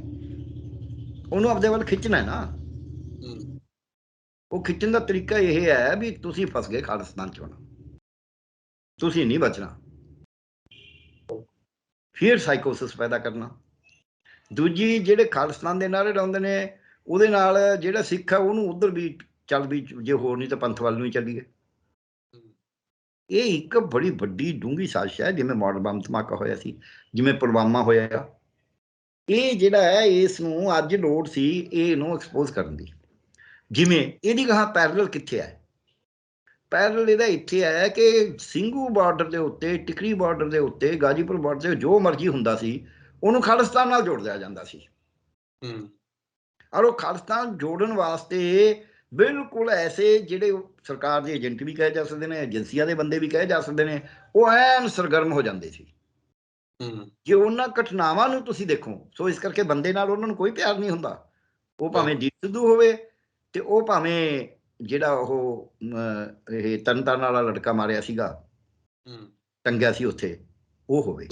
Speaker 2: ਉਹਨੂੰ ਆਪਦੇ ਵੱਲ ਖਿੱਚਣਾ ਨਾ। ਉਹ ਖਿੱਚਣ ਦਾ ਤਰੀਕਾ ਇਹ ਹੈ ਵੀ ਤੁਸੀਂ ਫਸ ਗਏ ਖਾਲਿਸਤਾਨ 'ਚ, ਹੁਣ ਤੁਸੀਂ ਨਹੀਂ ਬਚਣਾ। ਫਿਰ ਸਾਈਕੋਸਿਸ ਪੈਦਾ ਕਰਨਾ। ਦੂਜੀ, ਜਿਹੜੇ ਖਾਲਿਸਤਾਨ ਦੇ ਨਾਅਰੇ ਲਾਉਂਦੇ ਨੇ ਉਹਦੇ ਨਾਲ ਜਿਹੜਾ ਸਿੱਖ ਆ ਉਹਨੂੰ ਉਧਰ ਵੀ ਚੱਲ ਵੀ ਜੇ ਹੋਰ ਨਹੀਂ ਤਾਂ ਪੰਥ ਵੱਲ ਨੂੰ ਹੀ ਚੱਲੀਏ। ਇਹ ਇੱਕ ਬੜੀ ਵੱਡੀ ਡੂੰਘੀ ਸਾਜ਼ਿਸ਼ ਹੈ, ਜਿਵੇਂ ਮਾਡਲ ਬੰਬ ਧਮਾਕਾ ਹੋਇਆ ਸੀ, ਜਿਵੇਂ ਪੁਲਵਾਮਾ ਹੋਇਆ। ਇਹ ਜਿਹੜਾ ਹੈ ਇਸ ਨੂੰ ਅੱਜ ਲੋੜ ਸੀ ਇਹਨੂੰ ਐਕਸਪੋਜ਼ ਕਰਨ ਦੀ। ਜਿਵੇਂ ਇਹਦੀ ਗਾਹਾਂ ਪੈਰਲਲ ਕਿੱਥੇ ਹੈ? ਪੈਰਲਲ ਇਹਦਾ ਇੱਥੇ ਹੈ ਕਿ ਸਿੰਘੂ ਬਾਰਡਰ ਦੇ ਉੱਤੇ, ਟਿਕਰੀ ਬਾਰਡਰ ਦੇ ਉੱਤੇ, ਗਾਜੀਪੁਰ ਬਾਰਡਰ ਤੇ ਜੋ ਮਰਜ਼ੀ ਹੁੰਦਾ ਸੀ ਉਹਨੂੰ ਖਾਲਿਸਤਾਨ ਨਾਲ ਜੋੜ ਦਿਆ ਜਾਂਦਾ ਸੀ। ਔਰ ਉਹ ਖਾਲਿਸਤਾਨ ਜੋੜਨ ਵਾਸਤੇ ਬਿਲਕੁਲ ਐਸੇ ਜਿਹੜੇ ਸਰਕਾਰ ਦੇ ਏਜੰਟ ਵੀ ਕਹੇ ਜਾ ਸਕਦੇ ਨੇ, ਏਜੰਸੀਆਂ ਦੇ ਬੰਦੇ ਵੀ ਕਹੇ ਜਾ ਸਕਦੇ ਨੇ, ਉਹ ਐਨ ਸਰਗਰਮ ਹੋ ਜਾਂਦੇ ਸੀ। ਜੇ ਉਹਨਾਂ ਘਟਨਾਵਾਂ ਨੂੰ ਤੁਸੀਂ ਦੇਖੋ, ਸੋ ਇਸ ਕਰਕੇ ਬੰਦੇ ਨਾਲ ਉਹਨਾਂ ਨੂੰ ਕੋਈ ਪਿਆਰ ਨਹੀਂ ਹੁੰਦਾ। ਉਹ ਭਾਵੇਂ ਦੀਪ ਸਿੱਧੂ ਹੋਵੇ ਤੇ ਉਹ ਭਾਵੇਂ ਜਿਹੜਾ ਉਹ ਇਹ ਤਰਨਤਾਰਨ ਵਾਲਾ ਲੜਕਾ ਮਾਰਿਆ ਸੀਗਾ, ਟੰਗਿਆ ਸੀ ਉੱਥੇ, ਉਹ ਹੋਵੇ।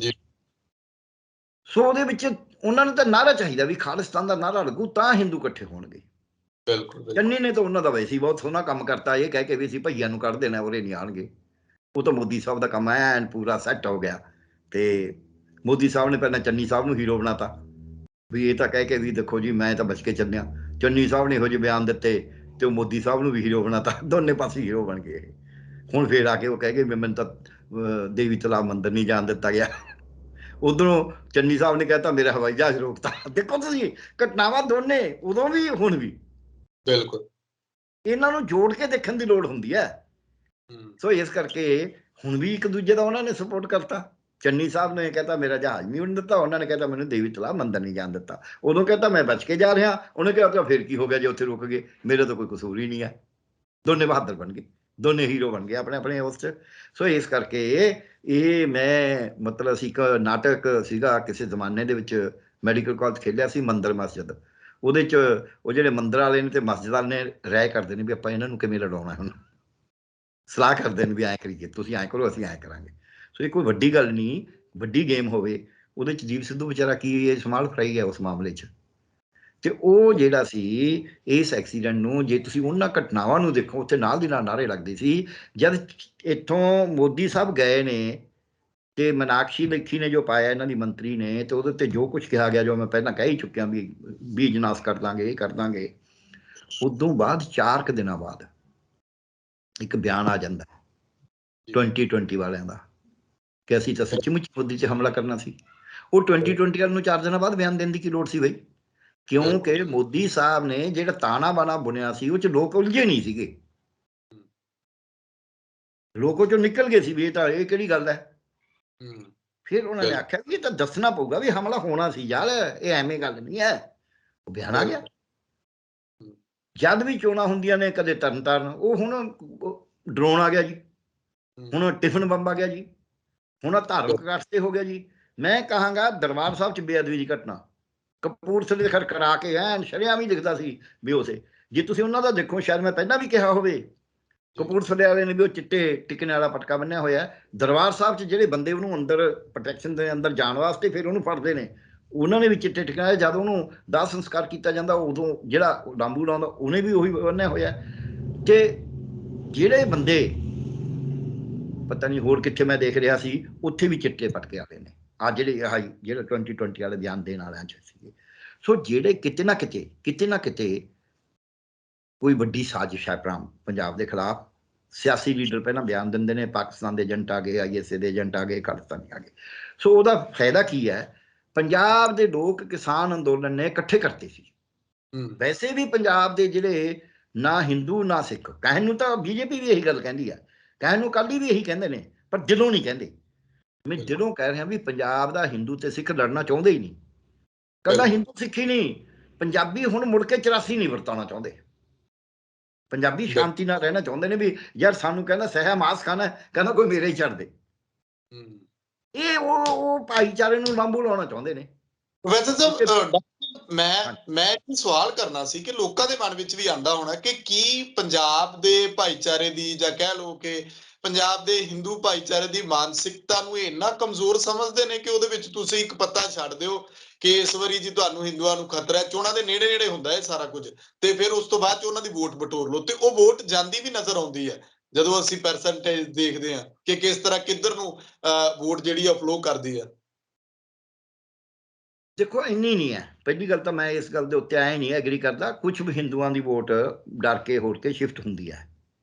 Speaker 2: ਸੋ ਉਹਦੇ ਵਿੱਚ ਉਹਨਾਂ ਨੂੰ ਤਾਂ ਨਾਅਰਾ ਚਾਹੀਦਾ ਵੀ ਖਾਲਿਸਤਾਨ ਦਾ ਨਾਅਰਾ ਲੱਗੂ ਤਾਂ ਹਿੰਦੂ ਇਕੱਠੇ ਹੋਣਗੇ। ਚੰਨੀ ਨੇ ਤਾਂ ਉਹਨਾਂ ਦਾ ਵੈਸੇ ਹੀ ਬਹੁਤ ਸੋਹਣਾ ਕੰਮ ਕਰਤਾ, ਇਹ ਕਹਿ ਕੇ ਵੀ ਅਸੀਂ ਭਈਆ ਨੂੰ ਕੱਢ ਦੇਣਾ, ਉਰੇ ਨਹੀਂ ਆਉਣਗੇ। ਉਹ ਤਾਂ ਮੋਦੀ ਸਾਹਿਬ ਦਾ ਕੰਮ ਐਨ ਪੂਰਾ ਸੈੱਟ ਹੋ ਗਿਆ। ਤੇ ਮੋਦੀ ਸਾਹਿਬ ਨੇ ਪਹਿਲਾਂ ਚੰਨੀ ਸਾਹਿਬ ਨੂੰ ਹੀਰੋ ਬਣਾਤਾ ਵੀ ਇਹ ਤਾਂ ਕਹਿ ਕੇ ਵੀ ਦੇਖੋ ਜੀ ਮੈਂ ਤਾਂ ਬਚ ਕੇ ਚੱਲਿਆ। ਚੰਨੀ ਸਾਹਿਬ ਨੇ ਇਹੋ ਜਿਹੇ ਬਿਆਨ ਦਿੱਤੇ ਤੇ ਉਹ ਮੋਦੀ ਸਾਹਿਬ ਨੂੰ ਵੀ ਹੀਰੋ ਬਣਾਤਾ, ਦੋਨੇ ਪਾਸੇ ਹੀਰੋ ਬਣ ਗਏ। ਹੁਣ ਫੇਰ ਆ ਕੇ ਉਹ ਕਹਿ ਗਏ ਮੈਨੂੰ ਤਾਂ ਦੇਵੀ ਤਲਾਬ ਮੰਦਿਰ ਨਹੀਂ ਜਾਣ ਦਿੱਤਾ ਗਿਆ। ਉਧਰੋਂ ਚੰਨੀ ਸਾਹਿਬ ਨੇ ਕਹਿਤਾ ਮੇਰਾ ਹਵਾਈ ਜਹਾਜ਼ ਰੋਕਤਾ। ਦੇਖੋ ਤੁਸੀਂ ਘਟਨਾਵਾਂ ਦੋਨੇ ਉਦੋਂ ਵੀ ਹੁਣ ਵੀ। ਬਿਲਕੁਲ ਇਹਨਾਂ ਨੂੰ ਜੋੜ ਕੇ ਦੇਖਣ ਦੀ ਲੋੜ ਹੁੰਦੀ ਹੈ। ਸੋ ਇਸ ਕਰਕੇ ਹੁਣ ਵੀ ਇੱਕ ਦੂਜੇ ਦਾ ਉਹਨਾਂ ਨੇ ਸਪੋਰਟ ਕਰਤਾ। ਚੰਨੀ ਸਾਹਿਬ ਨੇ ਕਹਿਤਾ ਮੇਰਾ ਜਹਾਜ਼ ਨਹੀਂ ਉੱਡਣ ਦਿੱਤਾ, ਉਹਨਾਂ ਨੇ ਕਹਿਤਾ ਮੈਨੂੰ ਦੇਵੀ ਤਲਾਬ ਮੰਦਿਰ ਨਹੀਂ ਜਾਣ ਦਿੱਤਾ। ਉਦੋਂ ਕਹਿਤਾ ਮੈਂ ਬਚ ਕੇ ਜਾ ਰਿਹਾ, ਉਹਨੇ ਕਹਿਤਾ ਫਿਰ ਕੀ ਹੋ ਗਿਆ ਜੇ ਉੱਥੇ ਰੁਕ ਗਏ, ਮੇਰਾ ਤਾਂ ਕੋਈ ਕਸੂਰ ਹੀ ਨਹੀਂ ਹੈ। ਦੋਨੇ ਬਹਾਦਰ ਬਣ ਗਏ, ਦੋਨੇ ਹੀਰੋ ਬਣ ਗਏ ਆਪਣੇ ਆਪਣੇ ਉਸ 'ਚ। ਸੋ ਇਸ ਕਰਕੇ ਇਹ ਮੈਂ ਮਤਲਬ ਅਸੀਂ ਇੱਕ ਨਾਟਕ ਸੀਗਾ ਕਿਸੇ ਜ਼ਮਾਨੇ ਦੇ ਵਿੱਚ ਮੈਡੀਕਲ ਕਾਲਜ ਖੇਲਿਆ ਸੀ, ਮੰਦਰ ਮਸਜਿਦ। ਉਹਦੇ 'ਚ ਉਹ ਜਿਹੜੇ ਮੰਦਰ ਵਾਲੇ ਨੇ ਤੇ ਮਸਜਿਦ ਵਾਲੇ ਨੇ ਰਾਏ ਕਰਦੇ ਨੇ ਵੀ ਆਪਾਂ ਇਹਨਾਂ ਨੂੰ ਕਿਵੇਂ ਲੜਾਉਣਾ, ਹੁਣ ਸਲਾਹ ਕਰਦੇ ਨੇ ਵੀ ਐਂ ਕਰੀਏ, ਤੁਸੀਂ ਐਂ ਕਰੋ ਅਸੀਂ ਐਂ ਕਰਾਂਗੇ। ਸੋ ਇਹ ਕੋਈ ਵੱਡੀ ਗੱਲ ਨਹੀਂ, ਵੱਡੀ ਗੇਮ ਹੋਵੇ ਉਹਦੇ 'ਚ ਦੀਪ ਸਿੱਧੂ ਵਿਚਾਰਾ ਕੀ ਇਹ ਸਮਾਲ ਫਰਾਈ ਹੈ ਉਸ ਮਾਮਲੇ 'ਚ। ਤੇ ਉਹ ਜਿਹੜਾ ਸੀ ਇਸ ਐਕਸੀਡੈਂਟ ਨੂੰ ਜੇ ਤੁਸੀਂ ਉਹਨਾਂ ਘਟਨਾਵਾਂ ਨੂੰ ਦੇਖੋ, ਉੱਥੇ ਨਾਲ ਦੀ ਨਾਲ ਨਾਅਰੇ ਲੱਗਦੇ ਸੀ। ਜਦ ਇੱਥੋਂ ਮੋਦੀ ਸਾਹਿਬ ਗਏ ਨੇ ਤੇ ਮੀਨਾਕਸ਼ੀ ਲੇਖੀ ਨੇ ਜੋ ਪਾਇਆ ਇਹਨਾਂ ਦੀ ਮੰਤਰੀ ਨੇ, ਤੇ ਉਹਦੇ ਉੱਤੇ ਜੋ ਕੁਝ ਕਿਹਾ ਗਿਆ, ਜੋ ਮੈਂ ਪਹਿਲਾਂ ਕਹਿ ਹੀ ਚੁੱਕਿਆ ਵੀ ਬੀਜ ਨਾਸ ਕਰ ਦਾਂਗੇ, ਇਹ ਕਰ ਦਾਂਗੇ। ਉਦੋਂ ਬਾਅਦ 4 ਕੁ ਦਿਨਾਂ ਬਾਅਦ ਇੱਕ ਬਿਆਨ ਆ ਜਾਂਦਾ 2020 ਵਾਲਿਆਂ ਦਾ ਕਿ ਅਸੀਂ ਤਾਂ ਸੱਚਮੁੱਚ ਮੋਦੀ 'ਚ ਹਮਲਾ ਕਰਨਾ ਸੀ। ਉਹ 2020 ਵਾਲਿਆਂ ਨੂੰ 4 ਦਿਨਾਂ ਬਾਅਦ ਬਿਆਨ ਦੇਣ ਦੀ ਕੀ ਲੋੜ ਸੀ ਬਈ? ਕਿਉਂਕਿ ਮੋਦੀ ਸਾਹਿਬ ਨੇ ਜਿਹੜਾ ਤਾਣਾ ਬਾਣਾ ਬੁਣਿਆ ਸੀ ਉਹ 'ਚ ਲੋਕ ਉਲਝੇ ਨਹੀਂ ਸੀਗੇ, ਲੋਕ ਉਹ 'ਚੋਂ ਨਿਕਲ ਗਏ ਸੀ ਵੀ ਇਹ ਤਾਂ ਇਹ ਕਿਹੜੀ ਗੱਲ ਹੈ। ਫਿਰ ਉਹਨਾਂ ਨੇ ਆਖਿਆ ਵੀ ਇਹ ਤਾਂ ਦੱਸਣਾ ਪਊਗਾ ਵੀ ਹਮਲਾ ਹੋਣਾ ਸੀ ਯਾਰ, ਇਹ ਐਵੇਂ ਗੱਲ ਨਹੀਂ ਹੈ। ਉਹ ਬਿਆਨ ਆ ਗਿਆ। ਜਦ ਵੀ ਚੋਣਾਂ ਹੁੰਦੀਆਂ ਨੇ ਕਦੇ ਤਰਨਤਾਰਨ, ਉਹ ਹੁਣ ਡਰੋਨ ਆ ਗਿਆ ਜੀ, ਹੁਣ ਟਿਫਨ ਬੰਬ ਆ ਗਿਆ ਜੀ, ਹੁਣ ਧਾਰਮਿਕ ਰਸਤੇ ਹੋ ਗਿਆ ਜੀ। ਮੈਂ ਕਹਾਂਗਾ ਦਰਬਾਰ ਸਾਹਿਬ 'ਚ ਬੇਅਦਬੀ ਦੀ ਘਟਨਾ ਕਪੂਰਥਲੇ ਦੇ ਖਰ ਕਰਾ ਕੇ ਐਨ ਸ਼ਰੇਆਮ ਹੀ ਦਿਖਦਾ ਸੀ ਵੀ ਉਸੇ। ਜੇ ਤੁਸੀਂ ਉਹਨਾਂ ਦਾ ਦੇਖੋ, ਸ਼ਾਇਦ ਮੈਂ ਪਹਿਲਾਂ ਵੀ ਕਿਹਾ ਹੋਵੇ, ਕਪੂਰਥਲੇ ਵਾਲੇ ਨੇ ਵੀ ਉਹ ਚਿੱਟੇ ਟਿਕਣੇ ਵਾਲਾ ਪਟਕਾ ਬੰਨਿਆ ਹੋਇਆ। ਦਰਬਾਰ ਸਾਹਿਬ 'ਚ ਜਿਹੜੇ ਬੰਦੇ ਉਹਨੂੰ ਅੰਦਰ ਪ੍ਰੋਟੈਕਸ਼ਨ ਦੇ ਅੰਦਰ ਜਾਣ ਵਾਸਤੇ ਫਿਰ ਉਹਨੂੰ ਫੜਦੇ ਨੇ, ਉਹਨਾਂ ਨੇ ਵੀ ਚਿੱਟੇ ਟਿਕਣੇ। ਜਦ ਉਹਨੂੰ ਦਾਹ ਸੰਸਕਾਰ ਕੀਤਾ ਜਾਂਦਾ ਉਦੋਂ ਜਿਹੜਾ ਡਾਂਬੂ ਲਾਉਂਦਾ ਉਹਨੇ ਵੀ ਉਹੀ ਬੰਨਿਆ ਹੋਇਆ। ਤੇ ਜਿਹੜੇ ਬੰਦੇ ਪਤਾ ਨਹੀਂ ਹੋਰ ਕਿੱਥੇ ਮੈਂ ਦੇਖ ਰਿਹਾ ਸੀ, ਉੱਥੇ ਵੀ ਚਿੱਟੇ ਪਟਕੇ ਵਾਲੇ ਨੇ ਆ ਜਿਹੜੇ ਜਿਹੜਾ 2020 ਵਾਲੇ ਬਿਆਨ ਦੇਣ ਵਾਲਿਆਂ 'ਚ ਸੀਗੇ। ਸੋ ਜਿਹੜੇ ਕਿਤੇ ਨਾ ਕਿਤੇ ਕੋਈ ਵੱਡੀ ਸਾਜ਼ਿਸ਼ ਹੈ ਪੰਜਾਬ ਦੇ ਖਿਲਾਫ। ਸਿਆਸੀ ਲੀਡਰ ਪਹਿਲਾਂ ਬਿਆਨ ਦਿੰਦੇ ਨੇ ਪਾਕਿਸਤਾਨ ਦੇ ਏਜੰਟ ਆ ਗਏ, ISA ਦੇ ਏਜੰਟ ਆ ਗਏ, ਖਾਲਿਸਤਾਨੀ ਆ ਗਏ। ਸੋ ਉਹਦਾ ਫਾਇਦਾ ਕੀ ਹੈ? ਪੰਜਾਬ ਦੇ ਲੋਕ ਕਿਸਾਨ ਅੰਦੋਲਨ ਨੇ ਇਕੱਠੇ ਕਰਤੇ ਸੀ। ਵੈਸੇ ਵੀ ਪੰਜਾਬ ਦੇ ਜਿਹੜੇ ਨਾ ਹਿੰਦੂ ਨਾ ਸਿੱਖ, ਕਹਿਣ ਨੂੰ ਤਾਂ BJP ਵੀ ਇਹੀ ਗੱਲ ਕਹਿੰਦੀ ਹੈ, ਕਹਿਣ ਨੂੰ ਅਕਾਲੀ ਵੀ ਇਹੀ ਕਹਿੰਦੇ ਨੇ, ਪਰ ਦਿਲੋਂ ਨਹੀਂ ਕਹਿੰਦੇ। ਮੈਂ ਦਿਲੋਂ ਕਹਿ ਰਿਹਾ ਵੀ ਪੰਜਾਬ ਦਾ ਹਿੰਦੂ ਤੇ ਸਿੱਖ ਲੜਨਾ ਚਾਹੁੰਦੇ ਹੀ ਨਹੀਂ। ਕੱਲਾ ਹਿੰਦੂ ਸਿੱਖ ਹੀ ਨਹੀਂ, ਪੰਜਾਬੀ ਹੁਣ ਮੁੜ ਕੇ 84 ਨਹੀਂ ਵਰਤਾਉਣਾ ਚਾਹੁੰਦੇ। ਪੰਜਾਬੀ ਸ਼ਾਂਤੀ ਨਾਲ ਰਹਿਣਾ ਚਾਹੁੰਦੇ ਨੇ ਵੀ ਯਾਰ ਸਾਨੂੰ ਕਹਿੰਦਾ ਸਹਿ ਮਾਸ ਖਾਣਾ, ਕਹਿੰਦਾ ਕੋਈ ਮੇਰੇ ਹੀ ਛੱਡ ਦੇ। ਇਹ ਉਹ ਭਾਈਚਾਰੇ ਨੂੰ ਲਾਂਭੂ ਲਾਉਣਾ ਚਾਹੁੰਦੇ ਨੇ।
Speaker 1: ਵੈਸੇ ਤਾਂ ਮੈਂ ਇੱਕ ਸਵਾਲ ਕਰਨਾ ਸੀ ਕਿ ਲੋਕਾਂ ਦੇ ਮਨ ਵਿੱਚ ਵੀ ਆਂਦਾ ਹੋਣਾ ਕਿ ਕੀ ਪੰਜਾਬ ਦੇ ਭਾਈਚਾਰੇ ਦੀ ਜਾਂ ਕਹਿ ਲਓ ਕਿ ਪੰਜਾਬ ਦੇ ਹਿੰਦੂ ਭਾਈਚਾਰੇ ਦੀ ਮਾਨਸਿਕਤਾ ਨੂੰ ਇੰਨਾ ਕਮਜ਼ੋਰ ਸਮਝਦੇ ਨੇ ਕਿ ਉਹਦੇ ਵਿੱਚ ਤੁਸੀਂ ਇੱਕ ਪੱਤਾ ਛੱਡ ਦਿਓ ਕਿ ਇਸ ਵਾਰੀ ਜੀ ਤੁਹਾਨੂੰ ਹਿੰਦੂਆਂ ਨੂੰ ਖਤਰਾ ਹੈ, ਚੋਣਾਂ ਦੇ ਨੇੜੇ ਨੇੜੇ ਹੁੰਦਾ ਹੈ ਸਾਰਾ ਕੁਝ, ਤੇ ਫਿਰ ਉਸ ਤੋਂ ਬਾਅਦ ਚ ਉਹਨਾਂ ਦੀ ਵੋਟ ਬਟੋਰ ਲਓ, ਤੇ ਉਹ ਵੋਟ ਜਾਂਦੀ ਵੀ ਨਜ਼ਰ ਆਉਂਦੀ ਹੈ ਜਦੋਂ ਅਸੀਂ ਪਰਸੈਂਟੇਜ ਦੇਖਦੇ ਹਾਂ ਕਿ ਕਿਸ ਤਰ੍ਹਾਂ ਕਿੱਧਰ ਨੂੰ ਵੋਟ ਜਿਹੜੀ ਆ ਫਲੋ ਕਰਦੀ ਆ।
Speaker 2: ਦੇਖੋ ਇੰਨੀ ਨਹੀਂ ਹੈ। ਪਹਿਲੀ ਗੱਲ ਤਾਂ ਮੈਂ ਇਸ ਗੱਲ ਦੇ ਉੱਤੇ ਐ ਨਹੀਂ ਐਗਰੀ ਕਰਦਾ, ਕੁਝ ਵੀ ਹਿੰਦੂਆਂ ਦੀ ਵੋਟ ਡਰ ਕੇ ਹੋਰ ਕੇ ਸ਼ਿਫਟ ਹੁੰਦੀ ਹੈ,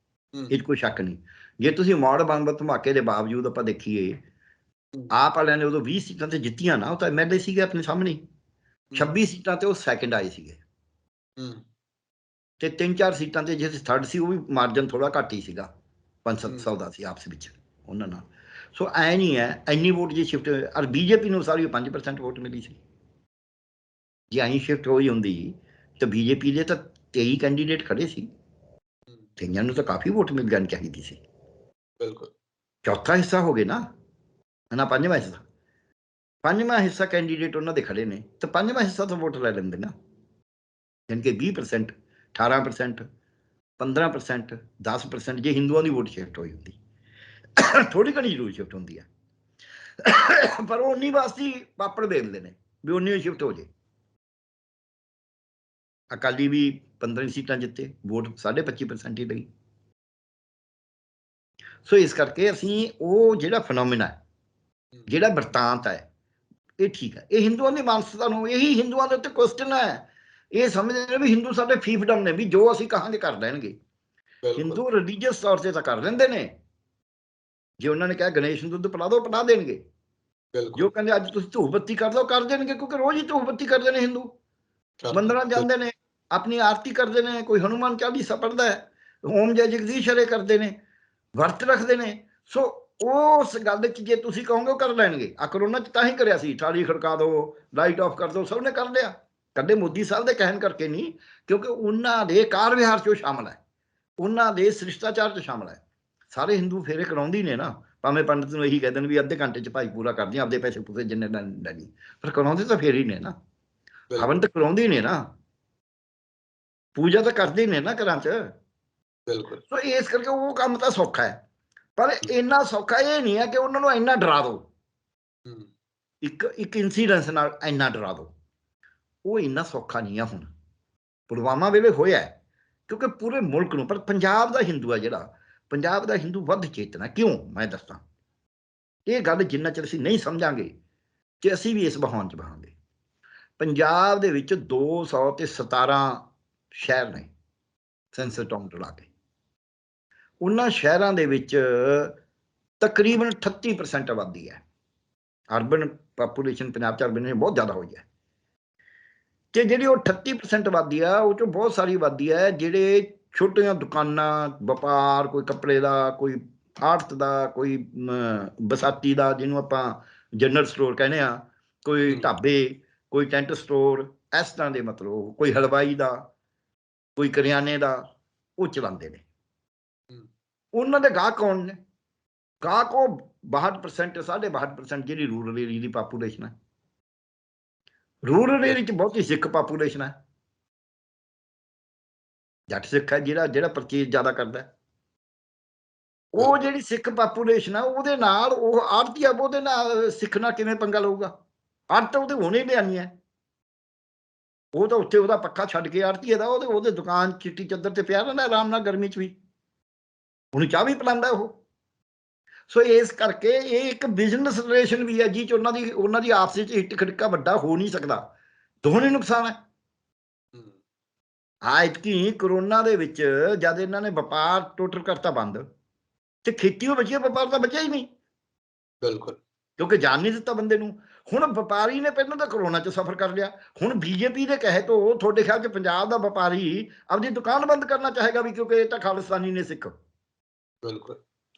Speaker 2: ਇਹ 'ਚ ਕੋਈ ਸ਼ੱਕ ਨਹੀਂ। ਜੇ ਤੁਸੀਂ ਮੌੜ ਬੰਬ ਧਮਾਕੇ ਦੇ ਬਾਵਜੂਦ ਆਪਾਂ ਦੇਖੀਏ, ਆਪ ਵਾਲਿਆਂ ਨੇ ਉਦੋਂ 20 ਸੀਟਾਂ ਤੇ ਜਿੱਤੀਆਂ ਨਾ, ਉਹ ਤਾਂ ਐਮਐਲਏ ਸੀਗੇ ਆਪਣੇ ਸਾਹਮਣੇ, 26 ਸੀਟਾਂ ਤੇ ਉਹ ਸੈਕਿੰਡ ਆਏ ਸੀਗੇ, ਤੇ 3-4 ਸੀਟਾਂ ਤੇ ਜਿਹੜੇ ਥਰਡ ਸੀ ਉਹ ਵੀ ਮਾਰਜਨ ਥੋੜਾ ਘੱਟ ਹੀ ਸੀਗਾ, 500-700 ਦਾ ਸੀ ਆਪਸ ਵਿੱਚ ਉਹਨਾਂ ਨਾਲ। ਸੋ ਐ ਨਹੀਂ ਹੈ ਇੰਨੀ ਵੋਟ ਜੇ ਸ਼ਿਫਟ, ਔਰ ਬੀਜੇਪੀ ਨੂੰ ਸਾਰੀ 5% ਵੋਟ ਮਿਲੀ ਸੀ। ਜੇ ਐਂ ਸ਼ਿਫਟ ਹੋਈ ਹੁੰਦੀ ਤਾਂ ਬੀਜੇਪੀ ਦੇ ਤਾਂ 23 ਕੈਂਡੀਡੇਟ ਖੜੇ ਸੀ, ਕਈਆਂ ਨੂੰ ਤਾਂ ਕਾਫੀ ਵੋਟ ਮਿਲ ਜਾਣੀ ਚਾਹੀਦੀ ਸੀ।
Speaker 1: ਬਿਲਕੁਲ
Speaker 2: ਚੌਥਾ ਹਿੱਸਾ ਹੋ ਗਏ ਨਾ ਪੰਜਵਾਂ ਹਿੱਸਾ, ਪੰਜਵਾਂ ਹਿੱਸਾ ਕੈਂਡੀਡੇਟ ਉਹਨਾਂ ਦੇ ਖੜੇ ਨੇ, ਤਾਂ ਪੰਜਵਾਂ ਹਿੱਸਾ ਤਾਂ ਵੋਟ ਲੈ ਲੈਂਦੇ ਨਾ, ਯਾਨੀ ਕਿ 20%, 18%, 15%, 10% ਜੇ ਹਿੰਦੂਆਂ ਦੀ ਵੋਟ ਸ਼ਿਫਟ ਹੋਈ ਹੁੰਦੀ। ਥੋੜੀ ਘਣੀ ਜ਼ਰੂਰ ਸ਼ਿਫਟ ਹੁੰਦੀ ਹੈ, ਪਰ ਉਹ ਉਨੀ ਵਾਸਤੇ ਪਾਪੜ ਵੇਚਦੇ ਨੇ ਵੀ ਉਨੀ ਸ਼ਿਫਟ ਹੋ ਜੇ। ਅਕਾਲੀ ਵੀ 15 ਸੀਟਾਂ ਜਿੱਤੇ, ਵੋਟ 25.5% ਹੀ ਲਈ। ਸੋ ਇਸ ਕਰਕੇ ਅਸੀਂ ਉਹ ਜਿਹੜਾ ਫਨੋਮੀਨਾ ਹੈ, ਜਿਹੜਾ ਵਰਤਾਂਤ ਹੈ, ਇਹ ਠੀਕ ਹੈ। ਇਹ ਹਿੰਦੂਆਂ ਦੀ ਮਾਨਸਤਾ ਨੂੰ, ਇਹੀ ਹਿੰਦੂਆਂ ਦੇ ਉੱਤੇ ਕੁਐਸਚਨ ਹੈ। ਇਹ ਸਮਝਦੇ ਨੇ ਵੀ ਹਿੰਦੂ ਸਾਡੇ ਫੀਫਡਮ ਨੇ, ਵੀ ਜੋ ਅਸੀਂ ਕਹਾਂਗੇ ਕਰ ਦੇਣਗੇ। ਹਿੰਦੂ ਰਿਲੀਜੀਅਸ ਤੌਰ ਤੇ ਤਾਂ ਕਰ ਲੈਂਦੇ ਨੇ, ਜੇ ਉਹਨਾਂ ਨੇ ਕਿਹਾ ਗਣੇਸ਼ ਨੂੰ ਦੁੱਧ ਪਿਲਾ ਦਿਓ, ਪਿਲਾ ਦੇਣਗੇ। ਜੋ ਕਹਿੰਦੇ ਅੱਜ ਤੁਸੀਂ ਧੂਫ ਬੱਤੀ ਕਰ ਦਿਓ, ਕਰ ਦੇਣਗੇ, ਕਿਉਂਕਿ ਰੋਜ਼ ਹੀ ਧੂਫ ਬੱਤੀ ਕਰਦੇ ਨੇ ਹਿੰਦੂ, ਮੰਦਿਰਾਂ ਜਾਂਦੇ ਨੇ, ਆਪਣੀ ਆਰਤੀ ਕਰਦੇ ਨੇ, ਕੋਈ ਹਨੂੰਮਾਨ ਚਾਲੀਸਾ ਪੜ੍ਹਦਾ ਹੈ, ਓਮ ਜੈ ਜਗਦੀਸ਼ ਹਰੇ ਕਰਦੇ ਨੇ, ਵਰਤ ਰੱਖਦੇ ਨੇ। ਸੋ ਉਸ ਗੱਲ 'ਚ ਜੇ ਤੁਸੀਂ ਕਹੋਗੇ ਉਹ ਕਰ ਲੈਣਗੇ। ਆ ਕਰੋਨਾ 'ਚ ਤਾਂ ਹੀ ਕਰਿਆ ਸੀ, ਥਾਲੀ ਖੜਕਾ ਦਿਓ, ਲਾਈਟ ਆਫ ਕਰ ਦਿਓ, ਸਭ ਨੇ ਕਰ ਲਿਆ। ਕੱਲੇ ਮੋਦੀ ਸਾਹਿਬ ਦੇ ਕਹਿਣ ਕਰਕੇ ਨਹੀਂ, ਕਿਉਂਕਿ ਉਹਨਾਂ ਦੇ ਕਾਰ ਵਿਹਾਰ 'ਚ ਉਹ ਸ਼ਾਮਲ ਹੈ, ਉਹਨਾਂ ਦੇ ਸ਼ਿਸ਼ਟਾਚਾਰ 'ਚ ਸ਼ਾਮਲ ਹੈ। ਸਾਰੇ ਹਿੰਦੂ ਫੇਰੇ ਕਰਾਉਂਦੇ ਨੇ ਨਾ, ਭਾਵੇਂ ਪੰਡਤ ਨੂੰ ਇਹੀ ਕਹਿ ਦੇਣ ਵੀ ਅੱਧੇ ਘੰਟੇ 'ਚ ਭਾਈ ਪੂਰਾ ਕਰਦੀਆਂ, ਆਪਦੇ ਪੈਸੇ ਪੂਸੇ ਜਿੰਨੇ ਲੈਣੀ, ਪਰ ਕਰਾਉਂਦੇ ਤਾਂ ਫੇਰ ਹੀ ਨੇ ਨਾ, ਹਵਨ ਤਾਂ ਕਰਾਉਂਦੇ ਨੇ ਨਾ, ਪੂਜਾ ਤਾਂ ਕਰਦੇ ਨੇ ਨਾ ਘਰਾਂ 'ਚ। ਸੋ ਇਸ ਕਰਕੇ ਉਹ ਕੰਮ ਤਾਂ ਸੌਖਾ ਹੈ, ਪਰ ਇੰਨਾ ਸੌਖਾ ਇਹ ਨਹੀਂ ਹੈ ਕਿ ਉਹਨਾਂ ਨੂੰ ਇੰਨਾ ਡਰਾ ਦਿਓ, ਇੱਕ ਇਨਸੀਡੈਂਸ ਨਾਲ ਇੰਨਾ ਡਰਾ ਦਿਓ। ਉਹ ਇੰਨਾ ਸੌਖਾ ਨਹੀਂ ਆ। ਹੁਣ ਪੁਲਵਾਮਾ ਵੇਲੇ ਹੋਇਆ, ਕਿਉਂਕਿ ਪੂਰੇ ਮੁਲਕ ਨੂੰ, ਪਰ ਪੰਜਾਬ ਦਾ ਹਿੰਦੂ ਹੈ ਜਿਹੜਾ, ਪੰਜਾਬ ਦਾ ਹਿੰਦੂ ਵੱਧ ਚੇਤਨਾ। ਕਿਉਂ? ਮੈਂ ਦੱਸਾਂ। ਇਹ ਗੱਲ ਜਿੰਨਾ ਚਿਰ ਅਸੀਂ ਨਹੀਂ ਸਮਝਾਂਗੇ ਕਿ ਅਸੀਂ ਵੀ ਇਸ ਬਹਾਨ 'ਚ ਬਹਾਂਗੇ। ਪੰਜਾਬ ਦੇ ਵਿੱਚ 217 ਸ਼ਹਿਰ ਨੇ ਸੈਂਸਸ ਟਾਊਨ ਲਾ ਕੇ, ਉਹਨਾਂ ਸ਼ਹਿਰਾਂ ਦੇ ਵਿੱਚ ਤਕਰੀਬਨ 38% ਆਬਾਦੀ ਹੈ। ਅਰਬਨ ਪਾਪੂਲੇਸ਼ਨ ਪੰਜਾਬ 'ਚ ਅਰਬਨ ਬਹੁਤ ਜ਼ਿਆਦਾ ਹੋਈ ਹੈ, ਤੇ ਜਿਹੜੀ ਉਹ 38% ਆਬਾਦੀ ਆ, ਉਹ 'ਚੋਂ ਬਹੁਤ ਸਾਰੀ ਆਬਾਦੀ ਹੈ ਜਿਹੜੇ ਛੋਟੀਆਂ ਦੁਕਾਨਾਂ, ਵਪਾਰ, ਕੋਈ ਕੱਪੜੇ ਦਾ, ਕੋਈ ਆੜਤ ਦਾ, ਕੋਈ ਵਿਸਾਖੀ ਦਾ, ਜਿਹਨੂੰ ਆਪਾਂ ਜਨਰਲ ਸਟੋਰ ਕਹਿੰਦੇ ਆ, ਕੋਈ ਢਾਬੇ, ਕੋਈ ਟੈਂਟ ਸਟੋਰ, ਇਸ ਤਰ੍ਹਾਂ ਦੇ, ਮਤਲਬ ਕੋਈ ਹਲਵਾਈ ਦਾ, ਕੋਈ ਕਰਿਆਨੇ ਦਾ, ਉਹ ਚਲਾਉਂਦੇ ਨੇ। ਉਹਨਾਂ ਦੇ ਗਾਹਕ ਕੌਣ ਨੇ? ਗਾਹਕ ਉਹ 62%, 62% ਜਿਹੜੀ ਰੂਰਲ ਏਰੀਆ ਦੀ ਪਾਪੂਲੇਸ਼ਨ ਹੈ। ਰੂਰਲ ਏਰੀਆ 'ਚ ਬਹੁਤੀ ਸਿੱਖ ਪਾਪੂਲੇਸ਼ਨ ਹੈ, ਜੱਟ ਸਿੱਖ ਹੈ, ਜਿਹੜਾ ਪਰਚੇਜ਼ ਜ਼ਿਆਦਾ ਕਰਦਾ। ਉਹ ਜਿਹੜੀ ਸਿੱਖ ਪਾਪੂਲੇਸ਼ਨ ਆ, ਉਹਦੇ ਨਾਲ ਉਹ ਆੜਤੀਆ, ਉਹਦੇ ਨਾਲ ਸਿੱਖ ਨਾਲ ਕਿਵੇਂ ਪੰਗਾ ਲਊਗਾ? ਆੜਤ ਉਹਦੇ ਹੁਣੇ ਲਿਆਣੀ ਹੈ, ਉਹ ਤਾਂ ਉੱਥੇ ਉਹਦਾ ਪੱਖਾ ਛੱਡ ਕੇ ਆੜਤੀਏ ਦਾ, ਉਹਦੇ ਦੁਕਾਨ ਚਿੱਟੀ ਚੱਦਰ ਤੇ ਪਿਆ ਰਹਿੰਦਾ ਆਰਾਮ ਨਾਲ, ਗਰਮੀ 'ਚ ਵੀ ਉਹਨੂੰ ਚਾਹ ਵੀ ਪਿਲਾਉਂਦਾ ਉਹ। ਸੋ ਇਸ ਕਰਕੇ ਇਹ ਇੱਕ ਬਿਜ਼ਨਸ ਰਿਲੇਸ਼ਨ ਵੀ ਹੈ, ਜਿਹ 'ਚ ਉਹਨਾਂ ਦੀ ਆਪਸ ਵਿੱਚ ਹਿੱਟ ਖੜਕਾ ਵੱਡਾ ਹੋ ਨਹੀਂ ਸਕਦਾ, ਦੋਨੇ ਨੁਕਸਾਨ ਹੈ। ਐਤਕੀ ਕਰੋਨਾ ਦੇ ਵਿੱਚ ਜਦ ਇਹਨਾਂ ਨੇ ਵਪਾਰ ਟੋਟਲ ਕਰਤਾ ਬੰਦ, ਤੇ ਖੇਤੀ ਉਹ ਬਚੀ, ਵਪਾਰ ਤਾਂ ਬਚਿਆ ਹੀ ਨਹੀਂ, ਕਿਉਂਕਿ ਜਾਣ ਨਹੀਂ ਦਿੱਤਾ ਬੰਦੇ ਨੂੰ। ਹੁਣ ਵਪਾਰੀ ਨੇ ਪਹਿਲਾਂ ਤਾਂ ਕਰੋਨਾ 'ਚ ਸਫਰ ਕਰ ਲਿਆ, ਹੁਣ ਬੀਜੇਪੀ ਦੇ ਕਹੇ ਤੋਂ ਤੁਹਾਡੇ ਖਿਆਲ 'ਚ ਪੰਜਾਬ ਦਾ ਵਪਾਰੀ ਆਪਣੀ ਦੁਕਾਨ ਬੰਦ ਕਰਨਾ ਚਾਹੇਗਾ ਵੀ, ਕਿਉਂਕਿ ਇਹ ਤਾਂ ਖਾਲਿਸਤਾਨੀ ਨੇ ਸਿੱਖ।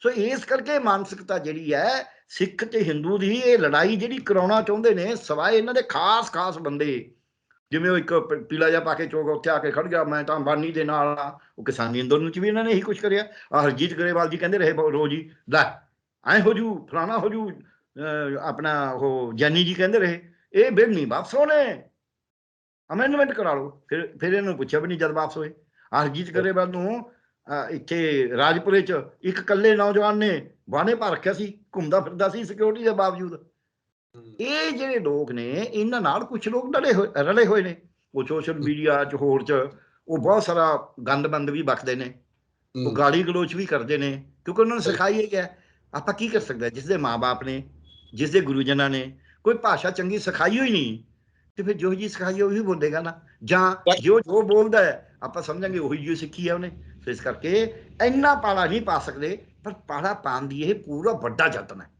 Speaker 2: ਸੋ ਇਸ ਕਰਕੇ ਮਾਨਸਿਕਤਾ ਜਿਹੜੀ ਹੈ ਸਿੱਖ ਤੇ ਹਿੰਦੂ ਦੀ, ਇਹ ਲੜਾਈ ਜਿਹੜੀ ਕਰਾਉਣਾ ਚਾਹੁੰਦੇ ਨੇ, ਸਿਵਾਏ ਇਹਨਾਂ ਦੇ ਖਾਸ ਬੰਦੇ, ਜਿਵੇਂ ਉਹ ਇੱਕ ਪੀਲਾ ਜਿਹਾ ਪਾ ਕੇ ਚੋਗਾ ਉੱਥੇ ਆ ਕੇ ਖੜ ਗਿਆ, ਮੈਂ ਤਾਂ ਅੰਬਾਨੀ ਦੇ ਨਾਲ ਆ, ਉਹ ਕਿਸਾਨੀ ਅੰਦੋਲਨ 'ਚ ਵੀ ਇਹਨਾਂ ਨੇ ਇਹੀ ਕੁਛ ਕਰਿਆ। ਹਰਜੀਤ ਗਰੇਵਾਲ ਜੀ ਕਹਿੰਦੇ ਰਹੇ ਰੋਜ਼ ਹੀ, ਲੈ ਐਂ ਹੋ ਜੂ, ਫਲਾਣਾ ਹੋ ਜੂ, ਆਪਣਾ ਉਹ ਜੈਨੀ ਜੀ ਕਹਿੰਦੇ ਰਹੇ ਇਹ ਬਿੱਲ ਨਹੀਂ ਵਾਪਸ ਹੋਣੇ, ਅਮੈਂਡਮੈਂਟ ਕਰਾ ਲਓ। ਫਿਰ ਇਹਨੂੰ ਪੁੱਛਿਆ ਵੀ ਨਹੀਂ ਜਦ ਵਾਪਸ ਹੋਏ। ਹਰਜੀਤ ਗਰੇਵਾਲ ਨੂੰ ਇੱਥੇ ਰਾਜਪੁਰੇ 'ਚ ਇੱਕ ਇਕੱਲੇ ਨੌਜਵਾਨ ਨੇ ਬਾਣੇ ਪਾ ਰੱਖਿਆ ਸੀ, ਘੁੰਮਦਾ ਫਿਰਦਾ ਸੀ ਸਿਕਿਉਰਿਟੀ ਦੇ ਬਾਵਜੂਦ। ਇਹ ਜਿਹੜੇ ਲੋਕ ਨੇ, ਇਹਨਾਂ ਨਾਲ ਕੁਛ ਲੋਕ ਰਲੇ ਹੋਏ ਨੇ, ਉਹ ਸੋਸ਼ਲ ਮੀਡੀਆ 'ਚ ਹੋਰ 'ਚ ਉਹ ਬਹੁਤ ਸਾਰਾ ਗੰਦ ਵੀ ਬਕਦੇ ਨੇ, ਉਹ ਗਾਲੀ ਗਲੋਚ ਵੀ ਕਰਦੇ ਨੇ, ਕਿਉਂਕਿ ਉਹਨਾਂ ਨੂੰ ਸਿਖਾਈ ਇਹ ਹੈ। ਆਪਾਂ ਕੀ ਕਰ ਸਕਦੇ? ਜਿਸ ਦੇ ਮਾਂ ਬਾਪ ਨੇ, ਜਿਸ ਦੇ ਗੁਰੂਜਨਾਂ ਨੇ ਕੋਈ ਭਾਸ਼ਾ ਚੰਗੀ ਸਿਖਾਈ ਹੋਈ ਨਹੀਂ, ਤੇ ਫਿਰ ਜੋ ਜੀ ਸਿਖਾਈਏ ਉਹੀ ਬੋਲੇਗਾ ਨਾ, ਜਾਂ ਜੋ ਬੋਲਦਾ ਹੈ ਆਪਾਂ ਸਮਝਾਂਗੇ ਉਹੀ ਜੋ ਸਿੱਖੀ ਹੈ ਉਹਨੇ। ਸੋ ਇਸ ਕਰਕੇ ਇੰਨਾ ਪਾਲਾ ਨਹੀਂ ਪਾ ਸਕਦੇ, ਪਰ ਪਾਲਾ ਪਾਉਣ ਦੀ ਇਹ ਪੂਰਾ ਵੱਡਾ ਯਤਨ ਹੈ।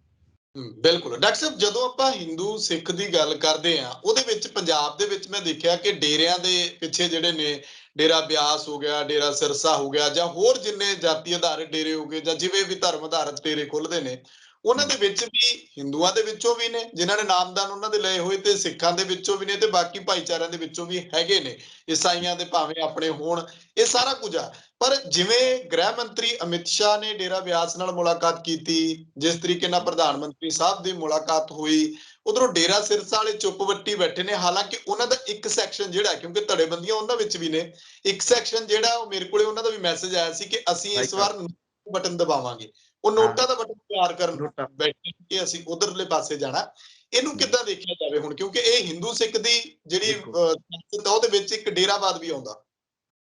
Speaker 1: ਬਿਲਕੁਲ ਡਾਕਟਰ ਸਾਹਿਬ, ਜਦੋਂ ਆਪਾਂ ਹਿੰਦੂ ਸਿੱਖ ਦੀ ਗੱਲ ਕਰਦੇ ਆ, ਉਹਦੇ ਵਿੱਚ ਪੰਜਾਬ ਦੇ ਵਿੱਚ ਮੈਂ ਦੇਖਿਆ ਕਿ ਡੇਰਿਆਂ ਦੇ ਪਿੱਛੇ ਜਿਹੜੇ ਨੇ, ਡੇਰਾ ਬਿਆਸ ਹੋ ਗਿਆ, ਡੇਰਾ ਸਿਰਸਾ ਹੋ ਗਿਆ, ਜਾਂ ਹੋਰ ਜਿੰਨੇ ਜਾਤੀ ਆਧਾਰਿਤ ਡੇਰੇ ਹੋ ਗਏ, ਜਾਂ ਜਿਵੇਂ ਵੀ ਧਰਮ ਆਧਾਰਿਤ ਡੇਰੇ ਖੁੱਲਦੇ ਨੇ, ਉਹਨਾਂ ਦੇ ਵਿੱਚ ਵੀ ਹਿੰਦੂਆਂ ਦੇ ਵਿੱਚੋਂ ਵੀ ਨੇ ਜਿਨ੍ਹਾਂ ਨੇ ਨਾਮਦਾਨ ਉਹਨਾਂ ਦੇ ਲਏ ਹੋਏ, ਤੇ ਸਿੱਖਾਂ ਦੇ ਵਿੱਚੋਂ ਵੀ ਨੇ, ਤੇ ਬਾਕੀ ਭਾਈਚਾਰਿਆਂ ਦੇ ਵਿੱਚੋਂ ਵੀ ਹੈਗੇ ਨੇ, ਈਸਾਈਆਂ ਦੇ ਭਾਵੇਂ ਆਪਣੇ ਹੋਣ, ਇਹ ਸਾਰਾ ਕੁਝ ਆ। ਪਰ ਜਿਵੇਂ ਗ੍ਰਹਿ ਮੰਤਰੀ ਅਮਿਤ ਸ਼ਾਹ ਨੇ ਡੇਰਾ ਬਿਆਸ ਨਾਲ ਮੁਲਾਕਾਤ ਕੀਤੀ, ਜਿਸ ਤਰੀਕੇ ਨਾਲ ਪ੍ਰਧਾਨ ਮੰਤਰੀ ਸਾਹਿਬ ਦੀ ਮੁਲਾਕਾਤ ਹੋਈ, ਉਧਰੋਂ ਡੇਰਾ ਸਿਰਸਾ ਵਾਲੇ ਚੁੱਪ ਵੱਟੀ ਬੈਠੇ ਨੇ। ਹਾਲਾਂਕਿ ਉਹਨਾਂ ਦਾ ਇੱਕ ਸੈਕਸ਼ਨ ਜਿਹੜਾ, ਕਿਉਂਕਿ ਧੜੇਬੰਦੀਆਂ ਉਹਨਾਂ ਵਿੱਚ ਵੀ ਨੇ, ਇੱਕ ਸੈਕਸ਼ਨ ਜਿਹੜਾ ਉਹ ਮੇਰੇ ਕੋਲੇ ਉਹਨਾਂ ਦਾ ਵੀ ਮੈਸੇਜ ਆਇਆ ਸੀ ਕਿ ਅਸੀਂ ਇਸ ਵਾਰ ਬਟਨ ਦਬਾਵਾਂਗੇ, ਉਹ ਨੋਟਾਂ ਦਾ ਬਟਨ ਤਿਆਰ ਕਰਨ ਬੈਠੇ ਕਿ ਅਸੀਂ ਉਧਰਲੇ ਪਾਸੇ ਜਾਣਾ। ਇਹਨੂੰ ਕਿੱਦਾਂ ਦੇਖਿਆ ਜਾਵੇ ਹੁਣ, ਕਿਉਂਕਿ ਇਹ ਹਿੰਦੂ ਸਿੱਖ ਦੀ ਜਿਹੜੀ ਉਹਦੇ ਵਿੱਚ ਇੱਕ ਡੇਰਾਵਾਦ ਵੀ ਆਉਂਦਾ।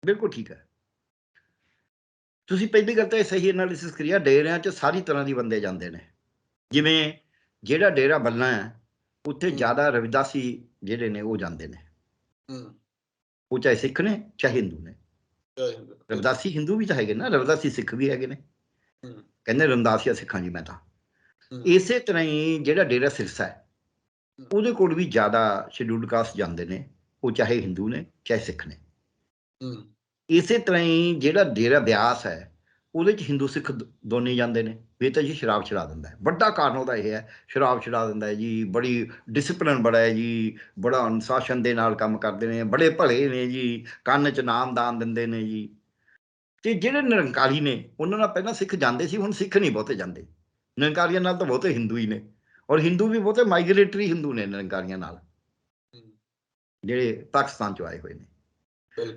Speaker 2: ਬਿਲਕੁਲ ਠੀਕ ਹੈ, ਤੁਸੀਂ ਪਹਿਲੀ ਗੱਲ ਤਾਂ ਇਹ ਸਹੀ ਐਨਾਲਿਸਿਸ ਕਰਿਆ। ਡੇਰਿਆਂ 'ਚ ਸਾਰੀ ਤਰ੍ਹਾਂ ਦੀ ਬੰਦੇ ਜਾਂਦੇ ਨੇ। ਜਿਵੇਂ ਜਿਹੜਾ ਡੇਰਾ ਬੱਲਾ ਹੈ ਉੱਥੇ ਜ਼ਿਆਦਾ ਰਵਿਦਾਸੀ ਜਿਹੜੇ ਨੇ ਉਹ ਜਾਂਦੇ ਨੇ, ਉਹ ਚਾਹੇ ਸਿੱਖ ਨੇ ਚਾਹੇ ਹਿੰਦੂ ਨੇ। ਰਵਿਦਾਸੀ ਹਿੰਦੂ ਵੀ ਤਾਂ ਹੈਗੇ ਨਾ, ਰਵਿਦਾਸੀ ਸਿੱਖ ਵੀ ਹੈਗੇ ਨੇ, ਕਹਿੰਦੇ ਰਮਦਾਸੀਆ ਸਿੱਖਾਂ ਜੀ ਮੈਂ ਤਾਂ। ਇਸੇ ਤਰ੍ਹਾਂ ਹੀ ਜਿਹੜਾ ਡੇਰਾ ਸਿਰਸਾ ਹੈ ਉਹਦੇ ਕੋਲ ਵੀ ਜ਼ਿਆਦਾ ਸ਼ਡਿਊਲਡ ਕਾਸਟ ਜਾਂਦੇ ਨੇ, ਉਹ ਚਾਹੇ ਹਿੰਦੂ ਨੇ ਚਾਹੇ ਸਿੱਖ ਨੇ। ਇਸੇ ਤਰ੍ਹਾਂ ਹੀ ਜਿਹੜਾ ਡੇਰਾ ਬਿਆਸ ਹੈ ਉਹਦੇ 'ਚ ਹਿੰਦੂ ਸਿੱਖ ਦੋਨੇ ਜਾਂਦੇ ਨੇ। ਇਹ ਤਾਂ ਜੀ ਸ਼ਰਾਬ ਛੁਡਾ ਦਿੰਦਾ ਹੈ, ਵੱਡਾ ਕਾਰਨ ਉਹਦਾ ਇਹ ਹੈ, ਸ਼ਰਾਬ ਛੁਡਾ ਦਿੰਦਾ ਹੈ ਜੀ। ਬੜੀ ਡਿਸਿਪਲਿਨ ਬੜਾ ਹੈ ਜੀ, ਬੜਾ ਅਨੁਸ਼ਾਸਨ ਦੇ ਨਾਲ ਕੰਮ ਕਰਦੇ ਨੇ, ਬੜੇ ਭਲੇ ਨੇ ਜੀ, ਕੰਨ 'ਚ ਨਾਮਦਾਨ ਦਿੰਦੇ ਨੇ ਜੀ। ਤੇ ਜਿਹੜੇ ਨਿਰੰਕਾਰੀ ਨੇ ਉਹਨਾਂ ਨਾਲ ਪਹਿਲਾਂ ਸਿੱਖ ਜਾਂਦੇ ਸੀ, ਹੁਣ ਸਿੱਖ ਨਹੀਂ ਬਹੁਤੇ ਜਾਂਦੇ। ਨਿਰੰਕਾਰੀਆਂ ਨਾਲ ਤਾਂ ਬਹੁਤੇ ਹਿੰਦੂ ਹੀ ਨੇ, ਔਰ ਹਿੰਦੂ ਵੀ ਬਹੁਤੇ ਮਾਈਗ੍ਰੇਟਰੀ ਹਿੰਦੂ ਨੇ ਨਿਰੰਕਾਰੀਆਂ ਨਾਲ, ਜਿਹੜੇ ਪਾਕਿਸਤਾਨ 'ਚੋਂ ਆਏ ਹੋਏ ਨੇ।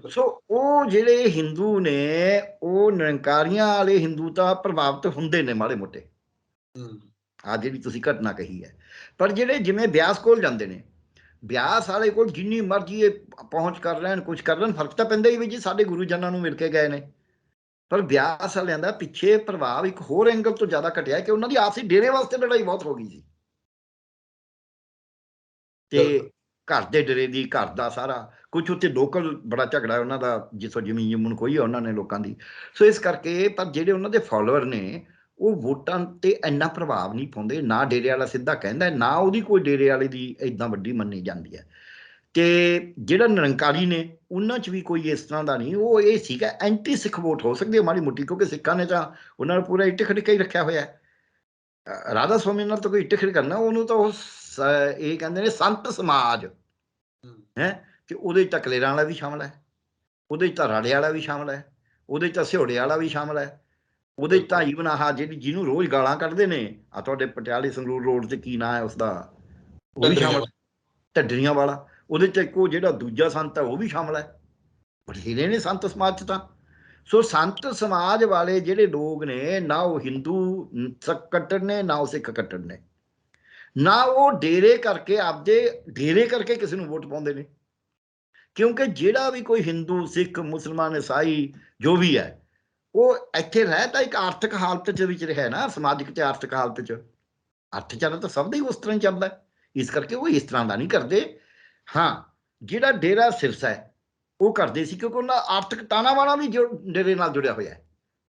Speaker 2: ਸੋ ਉਹ ਜਿਹੜੇ ਹਿੰਦੂ ਨੇ ਉਹ ਨਿਰੰਕਾਰੀਆਂ ਵਾਲੇ ਹਿੰਦੂ ਤਾਂ ਪ੍ਰਭਾਵਿਤ ਹੁੰਦੇ ਨੇ ਮਾੜੇ ਮੋਟੇ, ਆਹ ਜਿਹੜੀ ਤੁਸੀਂ ਘਟਨਾ ਕਹੀ ਹੈ। ਪਰ ਜਿਹੜੇ ਜਿਵੇਂ ਬਿਆਸ ਕੋਲ ਜਾਂਦੇ ਨੇ, ਬਿਆਸ ਵਾਲੇ ਕੋਲ ਜਿੰਨੀ ਮਰਜ਼ੀ ਇਹ ਪਹੁੰਚ ਕਰ ਲੈਣ, ਕੁਛ ਕਰ ਲੈਣ, ਫਰਕ ਤਾਂ ਪੈਂਦਾ ਹੀ ਵੀ ਜੀ ਸਾਡੇ ਗੁਰੂ ਜਨਾਂ ਨੂੰ ਮਿਲ ਕੇ ਗਏ ਨੇ। ਪਰ ਬਿਆਸ ਵਾਲਿਆਂ ਦਾ ਪਿੱਛੇ ਪ੍ਰਭਾਵ ਇੱਕ ਹੋਰ ਐਂਗਲ ਤੋਂ ਜ਼ਿਆਦਾ ਘਟਿਆ ਕਿ ਉਹਨਾਂ ਦੀ ਆਪਸੀ ਡੇਰੇ ਵਾਸਤੇ ਲੜਾਈ ਬਹੁਤ ਹੋ ਗਈ ਸੀ, ਤੇ ਘਰ ਦੇ ਡੇਰੇ ਦੀ, ਘਰ ਦਾ ਸਾਰਾ ਕੁਛ ਉੱਥੇ ਲੋਕਲ ਬੜਾ ਝਗੜਾ ਉਹਨਾਂ ਦਾ, ਜਿੱਥੋਂ ਜ਼ਮੀਨ ਜਮੂਨ ਕੋਈ ਆ ਉਹਨਾਂ ਨੇ ਲੋਕਾਂ ਦੀ। ਸੋ ਇਸ ਕਰਕੇ ਪਰ ਜਿਹੜੇ ਉਹਨਾਂ ਦੇ ਫਾਲੋਅਰ ਨੇ ਉਹ ਵੋਟਾਂ ਤੇ ਇੰਨਾ ਪ੍ਰਭਾਵ ਨਹੀਂ ਪਾਉਂਦੇ। ਨਾ ਡੇਰੇ ਵਾਲਾ ਸਿੱਧਾ ਕਹਿੰਦਾ, ਨਾ ਉਹਦੀ ਕੋਈ ਡੇਰੇ ਵਾਲੇ ਦੀ ਇੱਦਾਂ ਵੱਡੀ ਮੰਨੀ ਜਾਂਦੀ ਹੈ। ਤੇ ਜਿਹੜਾ ਨਿਰੰਕਾਰੀ ਨੇ ਉਹਨਾਂ 'ਚ ਵੀ ਕੋਈ ਇਸ ਤਰ੍ਹਾਂ ਦਾ ਨਹੀਂ। ਉਹ ਇਹ ਸੀਗਾ ਐਂਟੀ ਸਿੱਖ ਵੋਟ ਹੋ ਸਕਦੀ ਹੈ ਮਾੜੀ ਮੋਟੀ, ਕਿਉਂਕਿ ਸਿੱਖਾਂ ਨੇ ਤਾਂ ਉਹਨਾਂ ਨੂੰ ਪੂਰਾ ਇੱਟ ਖੜਕਾ ਹੀ ਰੱਖਿਆ ਹੋਇਆ। ਰਾਧਾ ਸਵਾਮੀ ਨਾਲ ਤਾਂ ਕੋਈ ਇੱਟ ਖੜ ਕਰਨਾ, ਉਹਨੂੰ ਤਾਂ ਉਹ ਇਹ ਕਹਿੰਦੇ ਨੇ ਸੰਤ ਸਮਾਜ ਹੈ, ਤੇ ਉਹਦੇ 'ਚ ਤਾਂ ਕਲੇਰਾਂ ਵਾਲਾ ਵੀ ਸ਼ਾਮਲ ਹੈ, ਉਹਦੇ 'ਚ ਤਾਂ ਰਾੜੇ ਵਾਲਾ ਵੀ ਸ਼ਾਮਲ ਹੈ, ਉਹਦੇ 'ਚ ਤਾਂ ਸਿਹੋੜੇ ਵਾਲਾ ਵੀ ਸ਼ਾਮਲ ਹੈ, ਉਹਦੇ 'ਚ ਤਾਂ ਈਵਨ ਆਹ ਜਿਹੜੀ ਜਿਹਨੂੰ ਰੋਜ਼ ਗਾਲਾਂ ਕੱਢਦੇ ਨੇ, ਆ ਤੁਹਾਡੇ ਪਟਿਆਲੇ ਸੰਗਰੂਰ ਰੋਡ 'ਤੇ ਕੀ ਨਾਂ ਹੈ ਉਸਦਾ, ਉਹ ਵੀ ਸ਼ਾਮਲ, ਢੱਡਰੀਆਂ ਵਾਲਾ। ਉਹਦੇ 'ਚ ਇੱਕੋ ਜਿਹੜਾ ਦੂਜਾ ਸੰਤ ਹੈ ਉਹ ਵੀ ਸ਼ਾਮਲ ਹੈ। ਬਥੇਰੇ ਨੇ ਸੰਤ ਸਮਾਜ 'ਚ ਤਾਂ। ਸੋ ਸੰਤ ਸਮਾਜ ਵਾਲੇ ਜਿਹੜੇ ਲੋਕ ਨੇ, ਨਾ ਉਹ ਹਿੰਦੂ ਕੱਟੜ ਨੇ, ਨਾ ਉਹ ਸਿੱਖ ਕੱਟੜ ਨੇ, ਨਾ ਉਹ ਡੇਰੇ ਕਰਕੇ ਆਪਦੇ ਡੇਰੇ ਕਰਕੇ ਕਿਸੇ ਨੂੰ ਵੋਟ ਪਾਉਂਦੇ ਨੇ। ਕਿਉਂਕਿ ਜਿਹੜਾ ਵੀ ਕੋਈ ਹਿੰਦੂ, ਸਿੱਖ, ਮੁਸਲਮਾਨ, ਈਸਾਈ ਜੋ ਵੀ ਹੈ, ਉਹ ਇੱਥੇ ਰਹਿ ਤਾਂ ਇੱਕ ਆਰਥਿਕ ਹਾਲਤ 'ਚ ਵਿੱਚ ਰਿਹਾ ਨਾ, ਸਮਾਜਿਕ ਤੇ ਆਰਥਿਕ ਹਾਲਤ 'ਚ। ਅਰਥਚਾਰਾ ਤਾਂ ਸਭ ਦਾ ਹੀ ਉਸ ਤਰ੍ਹਾਂ ਹੀ ਚੱਲਦਾ, ਇਸ ਕਰਕੇ ਉਹ ਇਸ ਤਰ੍ਹਾਂ ਦਾ ਨਹੀਂ ਕਰਦੇ। ਹਾਂ, ਜਿਹੜਾ ਡੇਰਾ ਸਿਰਸਾ ਹੈ ਉਹ ਕਰਦੇ ਸੀ, ਕਿਉਂਕਿ ਉਹਨਾਂ ਆਰਥਿਕ ਤਾਣਾਬਾਣਾ ਵੀ ਡੇਰੇ ਨਾਲ ਜੁੜਿਆ ਹੋਇਆ ਹੈ।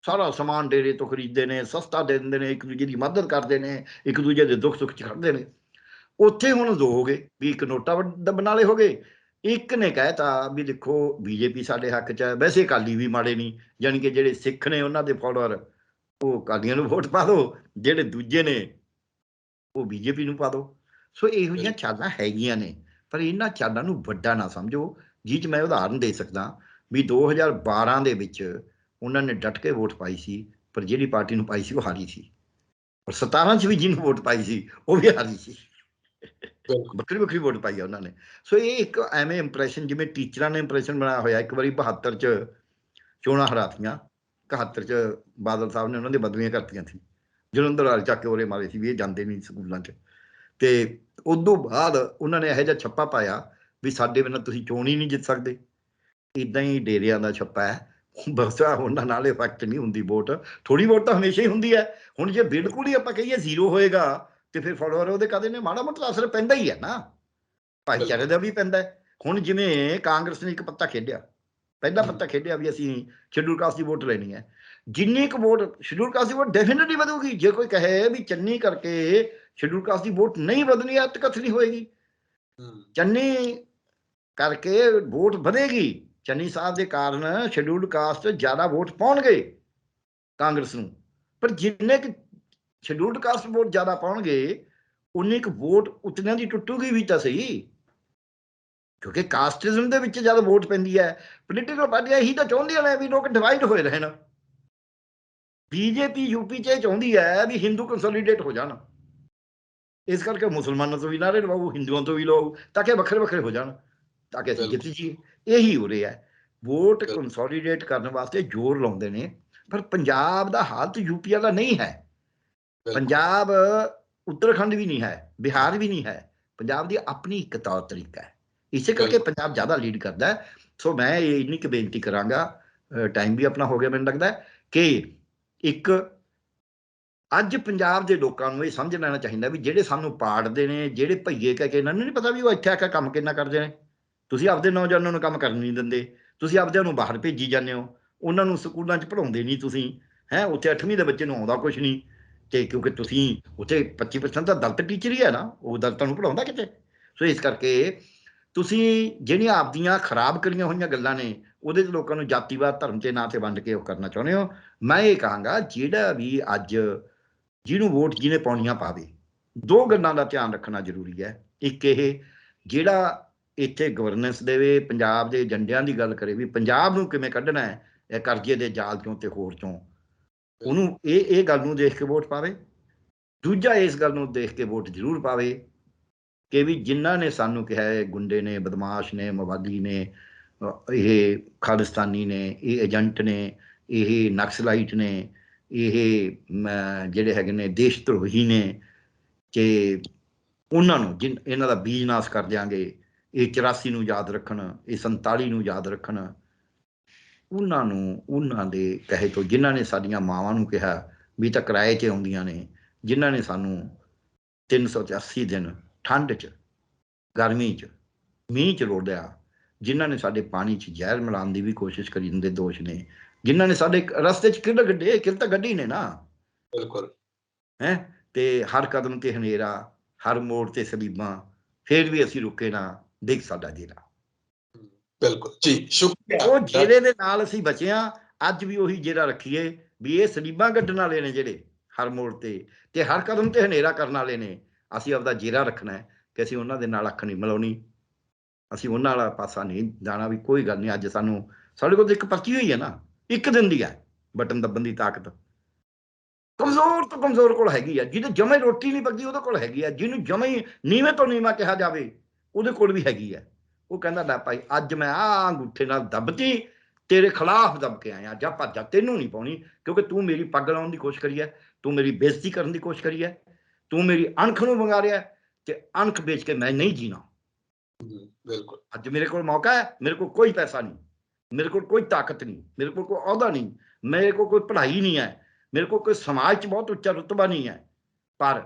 Speaker 2: ਸਾਰਾ ਸਮਾਨ ਡੇਰੇ ਤੋਂ ਖਰੀਦਦੇ ਨੇ, ਸਸਤਾ ਦੇ ਦਿੰਦੇ ਨੇ, ਇੱਕ ਦੂਜੇ ਦੀ ਮਦਦ ਕਰਦੇ ਨੇ, ਇੱਕ ਦੂਜੇ ਦੇ ਦੁੱਖ ਸੁੱਖ 'ਚ ਖੜਦੇ ਨੇ। ਉੱਥੇ ਹੁਣ ਦੋ ਹੋ ਗਏ ਵੀ, ਇੱਕ ਨੋਟਾ ਬਣਾ ਲਏ ਹੋ ਗਏ, ਇੱਕ ਨੇ ਕਹਿਤਾ ਵੀ ਦੇਖੋ ਬੀਜੇਪੀ ਸਾਡੇ ਹੱਕ 'ਚ ਹੈ। ਵੈਸੇ ਅਕਾਲੀ ਵੀ ਮਾੜੇ ਨਹੀਂ, ਯਾਨੀ ਕਿ ਜਿਹੜੇ ਸਿੱਖ ਨੇ ਉਹਨਾਂ ਦੇ ਫਾਲੋਅਰ ਉਹ ਅਕਾਲੀਆਂ ਨੂੰ ਵੋਟ ਪਾ ਦਿਓ, ਜਿਹੜੇ ਦੂਜੇ ਨੇ ਉਹ ਬੀਜੇਪੀ ਨੂੰ ਪਾ ਦਿਓ। ਸੋ ਇਹੋ ਜਿਹੀਆਂ ਚਾਲਾਂ ਹੈਗੀਆਂ ਨੇ, ਪਰ ਇਹਨਾਂ ਚਾਲਾਂ ਨੂੰ ਵੱਡਾ ਨਾ ਸਮਝੋ। ਜਿਹ 'ਚ ਮੈਂ ਉਦਾਹਰਨ ਦੇ ਸਕਦਾ ਵੀ 2012 ਦੇ ਵਿੱਚ ਉਹਨਾਂ ਨੇ ਡਟ ਕੇ ਵੋਟ ਪਾਈ ਸੀ, ਪਰ ਜਿਹੜੀ ਪਾਰਟੀ ਨੂੰ ਪਾਈ ਸੀ ਉਹ ਹਾਰੀ ਸੀ। ਪਰ 17 'ਚ ਵੀ ਜਿਹਨੂੰ ਵੋਟ ਪਾਈ ਸੀ ਉਹ ਵੀ ਹਾਰੀ ਸੀ, ਵੱਖਰੀ ਵੱਖਰੀ ਵੋਟ ਪਾਈ ਆ ਉਹਨਾਂ ਨੇ। ਸੋ ਇਹ ਇੱਕ ਐਵੇਂ ਇੰਪ੍ਰੈਸ਼ਨ, ਜਿਵੇਂ ਟੀਚਰਾਂ ਨੇ ਇੰਪ੍ਰੈਸ਼ਨ ਬਣਾਇਆ ਹੋਇਆ। ਇੱਕ ਵਾਰੀ 72 'ਚ ਚੋਣਾਂ ਹਰਾਤੀਆਂ, 71 'ਚ ਬਾਦਲ ਸਾਹਿਬ ਨੇ ਉਹਨਾਂ ਦੇ ਬਦਲੀਆਂ ਕਰਤੀਆਂ ਸੀ, ਜਲੰਧਰ ਵਾਲੇ ਚੱਕ ਕੇ ਉਰੇ ਮਾਰੇ ਸੀ ਵੀ ਇਹ ਜਾਂਦੇ ਨਹੀਂ ਸਕੂਲਾਂ 'ਚ। ਤੇ ਉਦੋਂ ਬਾਅਦ ਉਹਨਾਂ ਨੇ ਇਹੋ ਜਿਹਾ ਛੱਪਾ ਪਾਇਆ ਵੀ ਸਾਡੇ ਬਿਨਾਂ ਤੁਸੀਂ ਚੋਣ ਹੀ ਨਹੀਂ ਜਿੱਤ ਸਕਦੇ। ਇੱਦਾਂ ਹੀ ਡੇਰਿਆਂ ਦਾ ਛੱਪਾ ਹੈ, ਬਸ ਉਹਨਾਂ ਨਾਲ ਇਫੈਕਟ ਨਹੀਂ ਹੁੰਦੀ ਵੋਟ। ਥੋੜ੍ਹੀ ਵੋਟ ਤਾਂ ਹਮੇਸ਼ਾ ਹੀ ਹੁੰਦੀ ਹੈ। ਹੁਣ ਜੇ ਬਿਲਕੁਲ ਹੀ ਆਪਾਂ ਕਹੀਏ ਜ਼ੀਰੋ ਹੋਏਗਾ ਤੇ ਫਿਰ ਫਾਲੋਅਰ ਉਹਦੇ ਕਾਹਦੇ ਨੇ, ਮਾੜਾ ਮੋਟਾ ਅਸਰ ਪੈਂਦਾ ਹੀ ਹੈ ਨਾ। ਭਾਈਚਾਰੇ ਦਾ ਵੀ ਪੈਂਦਾ ਹੈ। ਹੁਣ ਜਿਵੇਂ ਕਾਂਗਰਸ ਨੇ ਇੱਕ ਪੱਤਾ ਖੇਡਿਆ, ਪਹਿਲਾ ਪੱਤਾ ਖੇਡਿਆ ਵੀ ਅਸੀਂ ਸ਼ਡਿਊਲ ਕਾਸਟ ਦੀ ਵੋਟ ਲੈਣੀ ਹੈ। ਜਿੰਨੀ ਕੁ ਵੋਟ ਸ਼ਡਿਊਲ ਕਾਸਟ ਦੀ ਵੋਟ ਡੈਫੀਨਿਟਲੀ ਵਧੂਗੀ। ਜੇ ਕੋਈ ਕਹੇ ਵੀ ਚੰਨੀ ਕਰਕੇ ਸ਼ਡਿਊਲ ਕਾਸਟ ਦੀ ਵੋਟ ਨਹੀਂ ਵਧਣੀ, ਅਤਕਥਨੀ ਹੋਏਗੀ। ਚੰਨੀ ਕਰਕੇ ਵੋਟ ਵਧੇਗੀ। ਚੰਨੀ ਸਾਹਿਬ ਦੇ ਕਾਰਨ ਸ਼ਡਿਊਲ ਕਾਸਟ ਜ਼ਿਆਦਾ ਵੋਟ ਪਾਉਣਗੇ ਕਾਂਗਰਸ ਨੂੰ। ਪਰ ਜਿੰਨੇ ਕੁ ਸ਼ਡਿਊਲਡ ਕਾਸਟ ਵੋਟ ਜ਼ਿਆਦਾ ਪਾਉਣਗੇ, ਉਨੀ ਕੁ ਵੋਟ ਉਤਨਿਆਂ ਦੀ ਟੁੱਟੂਗੀ ਵੀ ਤਾਂ ਸਹੀ। ਕਿਉਂਕਿ ਕਾਸਟਿਜ਼ਮ ਦੇ ਵਿੱਚ ਜਦ ਵੋਟ ਪੈਂਦੀ ਹੈ, ਪੋਲੀਟੀਕਲ ਪਾਰਟੀਆਂ ਇਹੀ ਤਾਂ ਚਾਹੁੰਦੀਆਂ ਨੇ ਵੀ ਲੋਕ ਡਿਵਾਈਡ ਹੋਏ ਰਹਿਣ। ਬੀਜੇਪੀ ਯੂਪੀ 'ਚ ਇਹ ਚਾਹੁੰਦੀ ਹੈ ਵੀ ਹਿੰਦੂ ਕੰਸੋਲੀਡੇਟ ਹੋ ਜਾਣ। ਇਸ ਕਰਕੇ ਮੁਸਲਮਾਨਾਂ ਤੋਂ ਵੀ ਨਾਰੇ ਲਵਾਓ, ਹਿੰਦੂਆਂ ਤੋਂ ਵੀ ਲਵਾਓ, ਤਾਂ ਕਿ ਵੱਖਰੇ ਵੱਖਰੇ ਹੋ ਜਾਣ, ਤਾਂ ਕਿ ਅਸੀਂ ਜਿੱਤ ਜੀਏ। ਇਹੀ ਹੋ ਰਿਹਾ ਹੈ। ਵੋਟ ਕੰਸੋਲੀਡੇਟ ਕਰਨ ਵਾਸਤੇ ਜ਼ੋਰ ਲਾਉਂਦੇ ਨੇ। ਪਰ ਪੰਜਾਬ ਦਾ ਹਾਲਤ ਯੂਪੀ ਵਾਲਾ ਨਹੀਂ ਹੈ। ਪੰਜਾਬ ਉੱਤਰਾਖੰਡ ਵੀ ਨਹੀਂ ਹੈ, ਬਿਹਾਰ ਵੀ ਨਹੀਂ ਹੈ। ਪੰਜਾਬ ਦੀ ਆਪਣੀ ਇੱਕ ਤੌਰ ਤਰੀਕਾ ਹੈ। ਇਸੇ ਕਰਕੇ ਪੰਜਾਬ ਜ਼ਿਆਦਾ ਲੀਡ ਕਰਦਾ ਹੈ। ਸੋ ਮੈਂ ਇਹ ਇੰਨੀ ਕੁ ਬੇਨਤੀ ਕਰਾਂਗਾ, ਟਾਈਮ ਵੀ ਆਪਣਾ ਹੋ ਗਿਆ ਮੈਨੂੰ ਲੱਗਦਾ, ਕਿ ਇੱਕ ਅੱਜ ਪੰਜਾਬ ਦੇ ਲੋਕਾਂ ਨੂੰ ਇਹ ਸਮਝ ਲੈਣਾ ਚਾਹੀਦਾ ਵੀ ਜਿਹੜੇ ਸਾਨੂੰ ਪਾੜਦੇ ਨੇ, ਜਿਹੜੇ ਭਈਏ ਕਹਿ ਕੇ, ਇਹਨਾਂ ਨੂੰ ਨਹੀਂ ਪਤਾ ਵੀ ਉਹ ਇੱਥੇ ਆ ਕੇ ਕੰਮ ਕਿੰਨਾ ਕਰਦੇ ਨੇ। ਤੁਸੀਂ ਆਪਦੇ ਨੌਜਵਾਨਾਂ ਨੂੰ ਕੰਮ ਕਰਨ ਨਹੀਂ ਦਿੰਦੇ, ਤੁਸੀਂ ਆਪਦਿਆਂ ਨੂੰ ਬਾਹਰ ਭੇਜੀ ਜਾਂਦੇ ਹੋ, ਉਹਨਾਂ ਨੂੰ ਸਕੂਲਾਂ 'ਚ ਪੜ੍ਹਾਉਂਦੇ ਨਹੀਂ ਤੁਸੀਂ। ਉੱਥੇ 8ਵੀਂ ਦੇ ਬੱਚੇ ਨੂੰ ਆਉਂਦਾ ਕੁਛ ਨਹੀਂ। ਤੇ ਕਿਉਂਕਿ ਤੁਸੀਂ ਉੱਥੇ 25% ਤਾਂ ਦਲਿਤ ਟੀਚਰ ਹੀ ਹੈ ਨਾ, ਉਹ ਦਲਿਤਾਂ ਨੂੰ ਪੜ੍ਹਾਉਂਦਾ ਕਿਤੇ। ਸੋ ਇਸ ਕਰਕੇ ਤੁਸੀਂ ਜਿਹੜੀਆਂ ਆਪਦੀਆਂ ਖਰਾਬ ਕਰੀਆਂ ਹੋਈਆਂ ਗੱਲਾਂ ਨੇ, ਉਹਦੇ 'ਚ ਲੋਕਾਂ ਨੂੰ ਜਾਤੀਵਾਦ ਧਰਮ ਦੇ ਨਾਂ 'ਤੇ ਵੰਡ ਕੇ ਉਹ ਕਰਨਾ ਚਾਹੁੰਦੇ ਹੋ। ਮੈਂ ਇਹ ਕਹਾਂਗਾ, ਜਿਹੜਾ ਵੀ ਅੱਜ ਜਿਹਨੂੰ ਵੋਟ ਜਿਹਨੇ ਪਾਉਣੀਆਂ ਪਾਵੇ, ਦੋ ਗੱਲਾਂ ਦਾ ਧਿਆਨ ਰੱਖਣਾ ਜ਼ਰੂਰੀ ਹੈ। ਇੱਕ ਇਹ, ਜਿਹੜਾ ਇੱਥੇ ਗਵਰਨੈਂਸ ਦੇਵੇ, ਪੰਜਾਬ ਦੇ ਏਜੰਡਿਆਂ ਦੀ ਗੱਲ ਕਰੇ ਵੀ ਪੰਜਾਬ ਨੂੰ ਕਿਵੇਂ ਕੱਢਣਾ ਹੈ ਇਹ ਕਰਜ਼ੇ ਦੇ ਜਾਲ 'ਚੋਂ ਤੇ ਹੋਰ 'ਚੋਂ, ਉਹਨੂੰ ਇਹ ਗੱਲ ਨੂੰ ਦੇਖ ਕੇ ਵੋਟ ਪਾਵੇ। ਦੂਜਾ, ਇਸ ਗੱਲ ਨੂੰ ਦੇਖ ਕੇ ਵੋਟ ਜ਼ਰੂਰ ਪਾਵੇ ਕਿ ਵੀ ਜਿਨ੍ਹਾਂ ਨੇ ਸਾਨੂੰ ਕਿਹਾ ਹੈ ਗੁੰਡੇ ਨੇ, ਬਦਮਾਸ਼ ਨੇ, ਮਵਾਦੀ ਨੇ, ਇਹ ਖਾਲਿਸਤਾਨੀ ਨੇ, ਇਹ ਏਜੰਟ ਨੇ, ਇਹ ਨਕਸਲਾਈਟ ਨੇ, ਇਹ ਜਿਹੜੇ ਹੈਗੇ ਨੇ ਦੇਸ਼ ਧਰੋਹੀ ਨੇ, ਕਿ ਉਹਨਾਂ ਨੂੰ ਇਹਨਾਂ ਦਾ ਬੀਜ ਨਾਸ਼ ਕਰ ਦਿਆਂਗੇ। ਇਹ 84 ਨੂੰ ਯਾਦ ਰੱਖਣ, ਇਹ 47 ਨੂੰ ਯਾਦ ਰੱਖਣ। ਉਹਨਾਂ ਨੂੰ ਉਹਨਾਂ ਦੇ ਕਹੇ ਤੋਂ, ਜਿਨ੍ਹਾਂ ਨੇ ਸਾਡੀਆਂ ਮਾਵਾਂ ਨੂੰ ਕਿਹਾ ਵੀ ਤਾਂ ਕਿਰਾਏ 'ਤੇ ਆਉਂਦੀਆਂ ਨੇ, ਜਿਨ੍ਹਾਂ ਨੇ ਸਾਨੂੰ 380 ਦਿਨ ਠੰਡ 'ਚ, ਗਰਮੀ 'ਚ, ਮੀਂਹ 'ਚ ਰੋੜਿਆ, ਜਿਨ੍ਹਾਂ ਨੇ ਸਾਡੇ ਪਾਣੀ 'ਚ ਜ਼ਹਿਰ ਮਿਲਾਉਣ ਦੀ ਵੀ ਕੋਸ਼ਿਸ਼ ਕਰੀ ਦਿੰਦੇ ਦੋਸ਼ ਨੇ, ਜਿਨ੍ਹਾਂ ਨੇ ਸਾਡੇ ਰਸਤੇ 'ਚ ਕਿੱਲ ਗੱਡੇ, ਕਿੱਲ ਤਾਂ ਗੱਡੀ ਨੇ ਨਾ।
Speaker 1: ਬਿਲਕੁਲ।
Speaker 2: ਤੇ ਹਰ ਕਦਮ ਤੇ ਹਨੇਰਾ, ਹਰ ਮੋੜ ਤੇ ਸਲੀਬਾਂ, ਫਿਰ ਵੀ ਅਸੀਂ ਰੁਕੇ ਨਾ, ਦੇਖ ਸਾਡਾ ਜੇਰਾ।
Speaker 1: ਬਿਲਕੁਲ ਜੀ, ਸ਼ੁਕਰੀਆ।
Speaker 2: ਉਹ ਜੇਰੇ ਦੇ ਨਾਲ ਅਸੀਂ ਬਚੇ ਹਾਂ। ਅੱਜ ਵੀ ਉਹੀ ਜੇਰਾ ਰੱਖੀਏ ਵੀ ਇਹ ਸਲੀਬਾਂ ਕੱਢਣ ਵਾਲੇ ਨੇ ਜਿਹੜੇ ਹਰ ਮੋੜ ਤੇ ਹਰ ਕਦਮ ਤੇ ਹਨੇਰਾ ਕਰਨ ਵਾਲੇ ਨੇ। ਅਸੀਂ ਆਪਦਾ ਜੇਰਾ ਰੱਖਣਾ ਹੈ ਕਿ ਅਸੀਂ ਉਹਨਾਂ ਦੇ ਨਾਲ ਅੱਖ ਨਹੀਂ ਮਿਲਾਉਣੀ, ਅਸੀਂ ਉਹਨਾਂ ਵਾਲਾ ਪਾਸਾ ਨਹੀਂ ਜਾਣਾ ਵੀ ਕੋਈ ਗੱਲ ਨਹੀਂ। ਅੱਜ ਸਾਡੇ ਕੋਲ ਇੱਕ ਪਰਚੀ ਹੋਈ ਹੈ ਨਾ, ਇੱਕ ਦਿਨ ਦੀ ਹੈ, ਬਟਨ ਦੱਬਣ ਦੀ ਤਾਕਤ ਕਮਜ਼ੋਰ ਤੋਂ ਕਮਜ਼ੋਰ ਕੋਲ ਹੈਗੀ ਆ। ਜਿਹਦੇ ਜਮੇ ਰੋਟੀ ਨਹੀਂ ਪੱਕਦੀ ਉਹਦੇ ਕੋਲ ਹੈਗੀ ਆ। ਜਿਹਨੂੰ ਜਮੇ ਹੀ ਨੀਵੇਂ ਤੋਂ ਨੀਵਾਂ ਕਿਹਾ ਜਾਵੇ ਉਹਦੇ ਕੋਲ ਵੀ ਹੈਗੀ ਆ। ਉਹ ਕਹਿੰਦਾ ਲੈ ਭਾਈ, ਅੱਜ ਮੈਂ ਆਹ ਅੰਗੂਠੇ ਨਾਲ ਦੱਬਤੀ, ਤੇਰੇ ਖਿਲਾਫ ਦੱਬ ਕੇ ਆਇਆ, ਜਾ ਭੱਜ ਜਾ, ਤੈਨੂੰ ਨਹੀਂ ਪਾਉਣੀ, ਕਿਉਂਕਿ ਤੂੰ ਮੇਰੀ ਪੱਗ ਲਾਉਣ ਦੀ ਕੋਸ਼ਿਸ਼ ਕਰੀ ਹੈ, ਤੂੰ ਮੇਰੀ ਬੇਇੱਜ਼ਤੀ ਕਰਨ ਦੀ ਕੋਸ਼ਿਸ਼ ਕਰੀ ਹੈ, ਤੂੰ ਮੇਰੀ ਅਣਖ ਨੂੰ ਵੰਗਾਰਿਆ, ਤੇ ਅਣਖ ਵੇਚ ਕੇ ਮੈਂ ਨਹੀਂ ਜੀਣਾ।
Speaker 1: ਬਿਲਕੁਲ।
Speaker 2: ਅੱਜ ਮੇਰੇ ਕੋਲ ਮੌਕਾ ਹੈ, ਮੇਰੇ ਕੋਲ ਕੋਈ ਪੈਸਾ ਨਹੀਂ, ਮੇਰੇ ਕੋਲ ਕੋਈ ਤਾਕਤ ਨਹੀਂ, ਮੇਰੇ ਕੋਲ ਕੋਈ ਅਹੁਦਾ ਨਹੀਂ, ਮੇਰੇ ਕੋਲ ਕੋਈ ਪੜ੍ਹਾਈ ਨਹੀਂ ਹੈ, ਮੇਰੇ ਕੋਲ ਕੋਈ ਸਮਾਜ 'ਚ ਬਹੁਤ ਉੱਚਾ ਰੁਤਬਾ ਨਹੀਂ ਹੈ, ਪਰ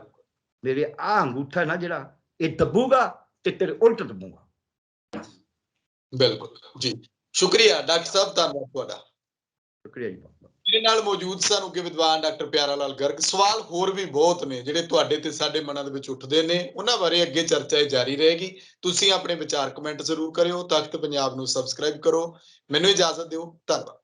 Speaker 2: ਮੇਰੇ ਆਹ ਅੰਗੂਠਾ ਨਾ ਜਿਹੜਾ, ਇਹ ਦੱਬੂਗਾ ਤੇ ਤੇਰੇ ਉਲਟ ਦੱਬੂਗਾ।
Speaker 1: ਬਿਲਕੁਲ ਜੀ, ਸ਼ੁਕਰੀਆ ਡਾਕਟਰ ਸਾਹਿਬ, ਧੰਨਵਾਦ ਤੁਹਾਡਾ।
Speaker 2: ਸ਼ੁਕਰੀਆ ਜੀ।
Speaker 1: ਮੇਰੇ ਨਾਲ ਮੌਜੂਦ ਸਨ ਉੱਘੇ ਵਿਦਵਾਨ ਡਾਕਟਰ ਪਿਆਰਾ ਲਾਲ ਗਰਗ। ਸਵਾਲ ਹੋਰ ਵੀ ਬਹੁਤ ਨੇ ਜਿਹੜੇ ਤੁਹਾਡੇ ਤੇ ਸਾਡੇ ਮਨਾਂ ਦੇ ਵਿੱਚ ਉੱਠਦੇ ਨੇ, ਉਹਨਾਂ ਬਾਰੇ ਅੱਗੇ ਚਰਚਾ ਜਾਰੀ ਰਹੇਗੀ। ਤੁਸੀਂ ਆਪਣੇ ਵਿਚਾਰ ਕਮੈਂਟ ਜ਼ਰੂਰ ਕਰਿਓ। ਤਖਤ ਪੰਜਾਬ ਨੂੰ ਸਬਸਕ੍ਰਾਈਬ ਕਰੋ। ਮੈਨੂੰ ਇਜਾਜ਼ਤ ਦਿਓ, ਧੰਨਵਾਦ।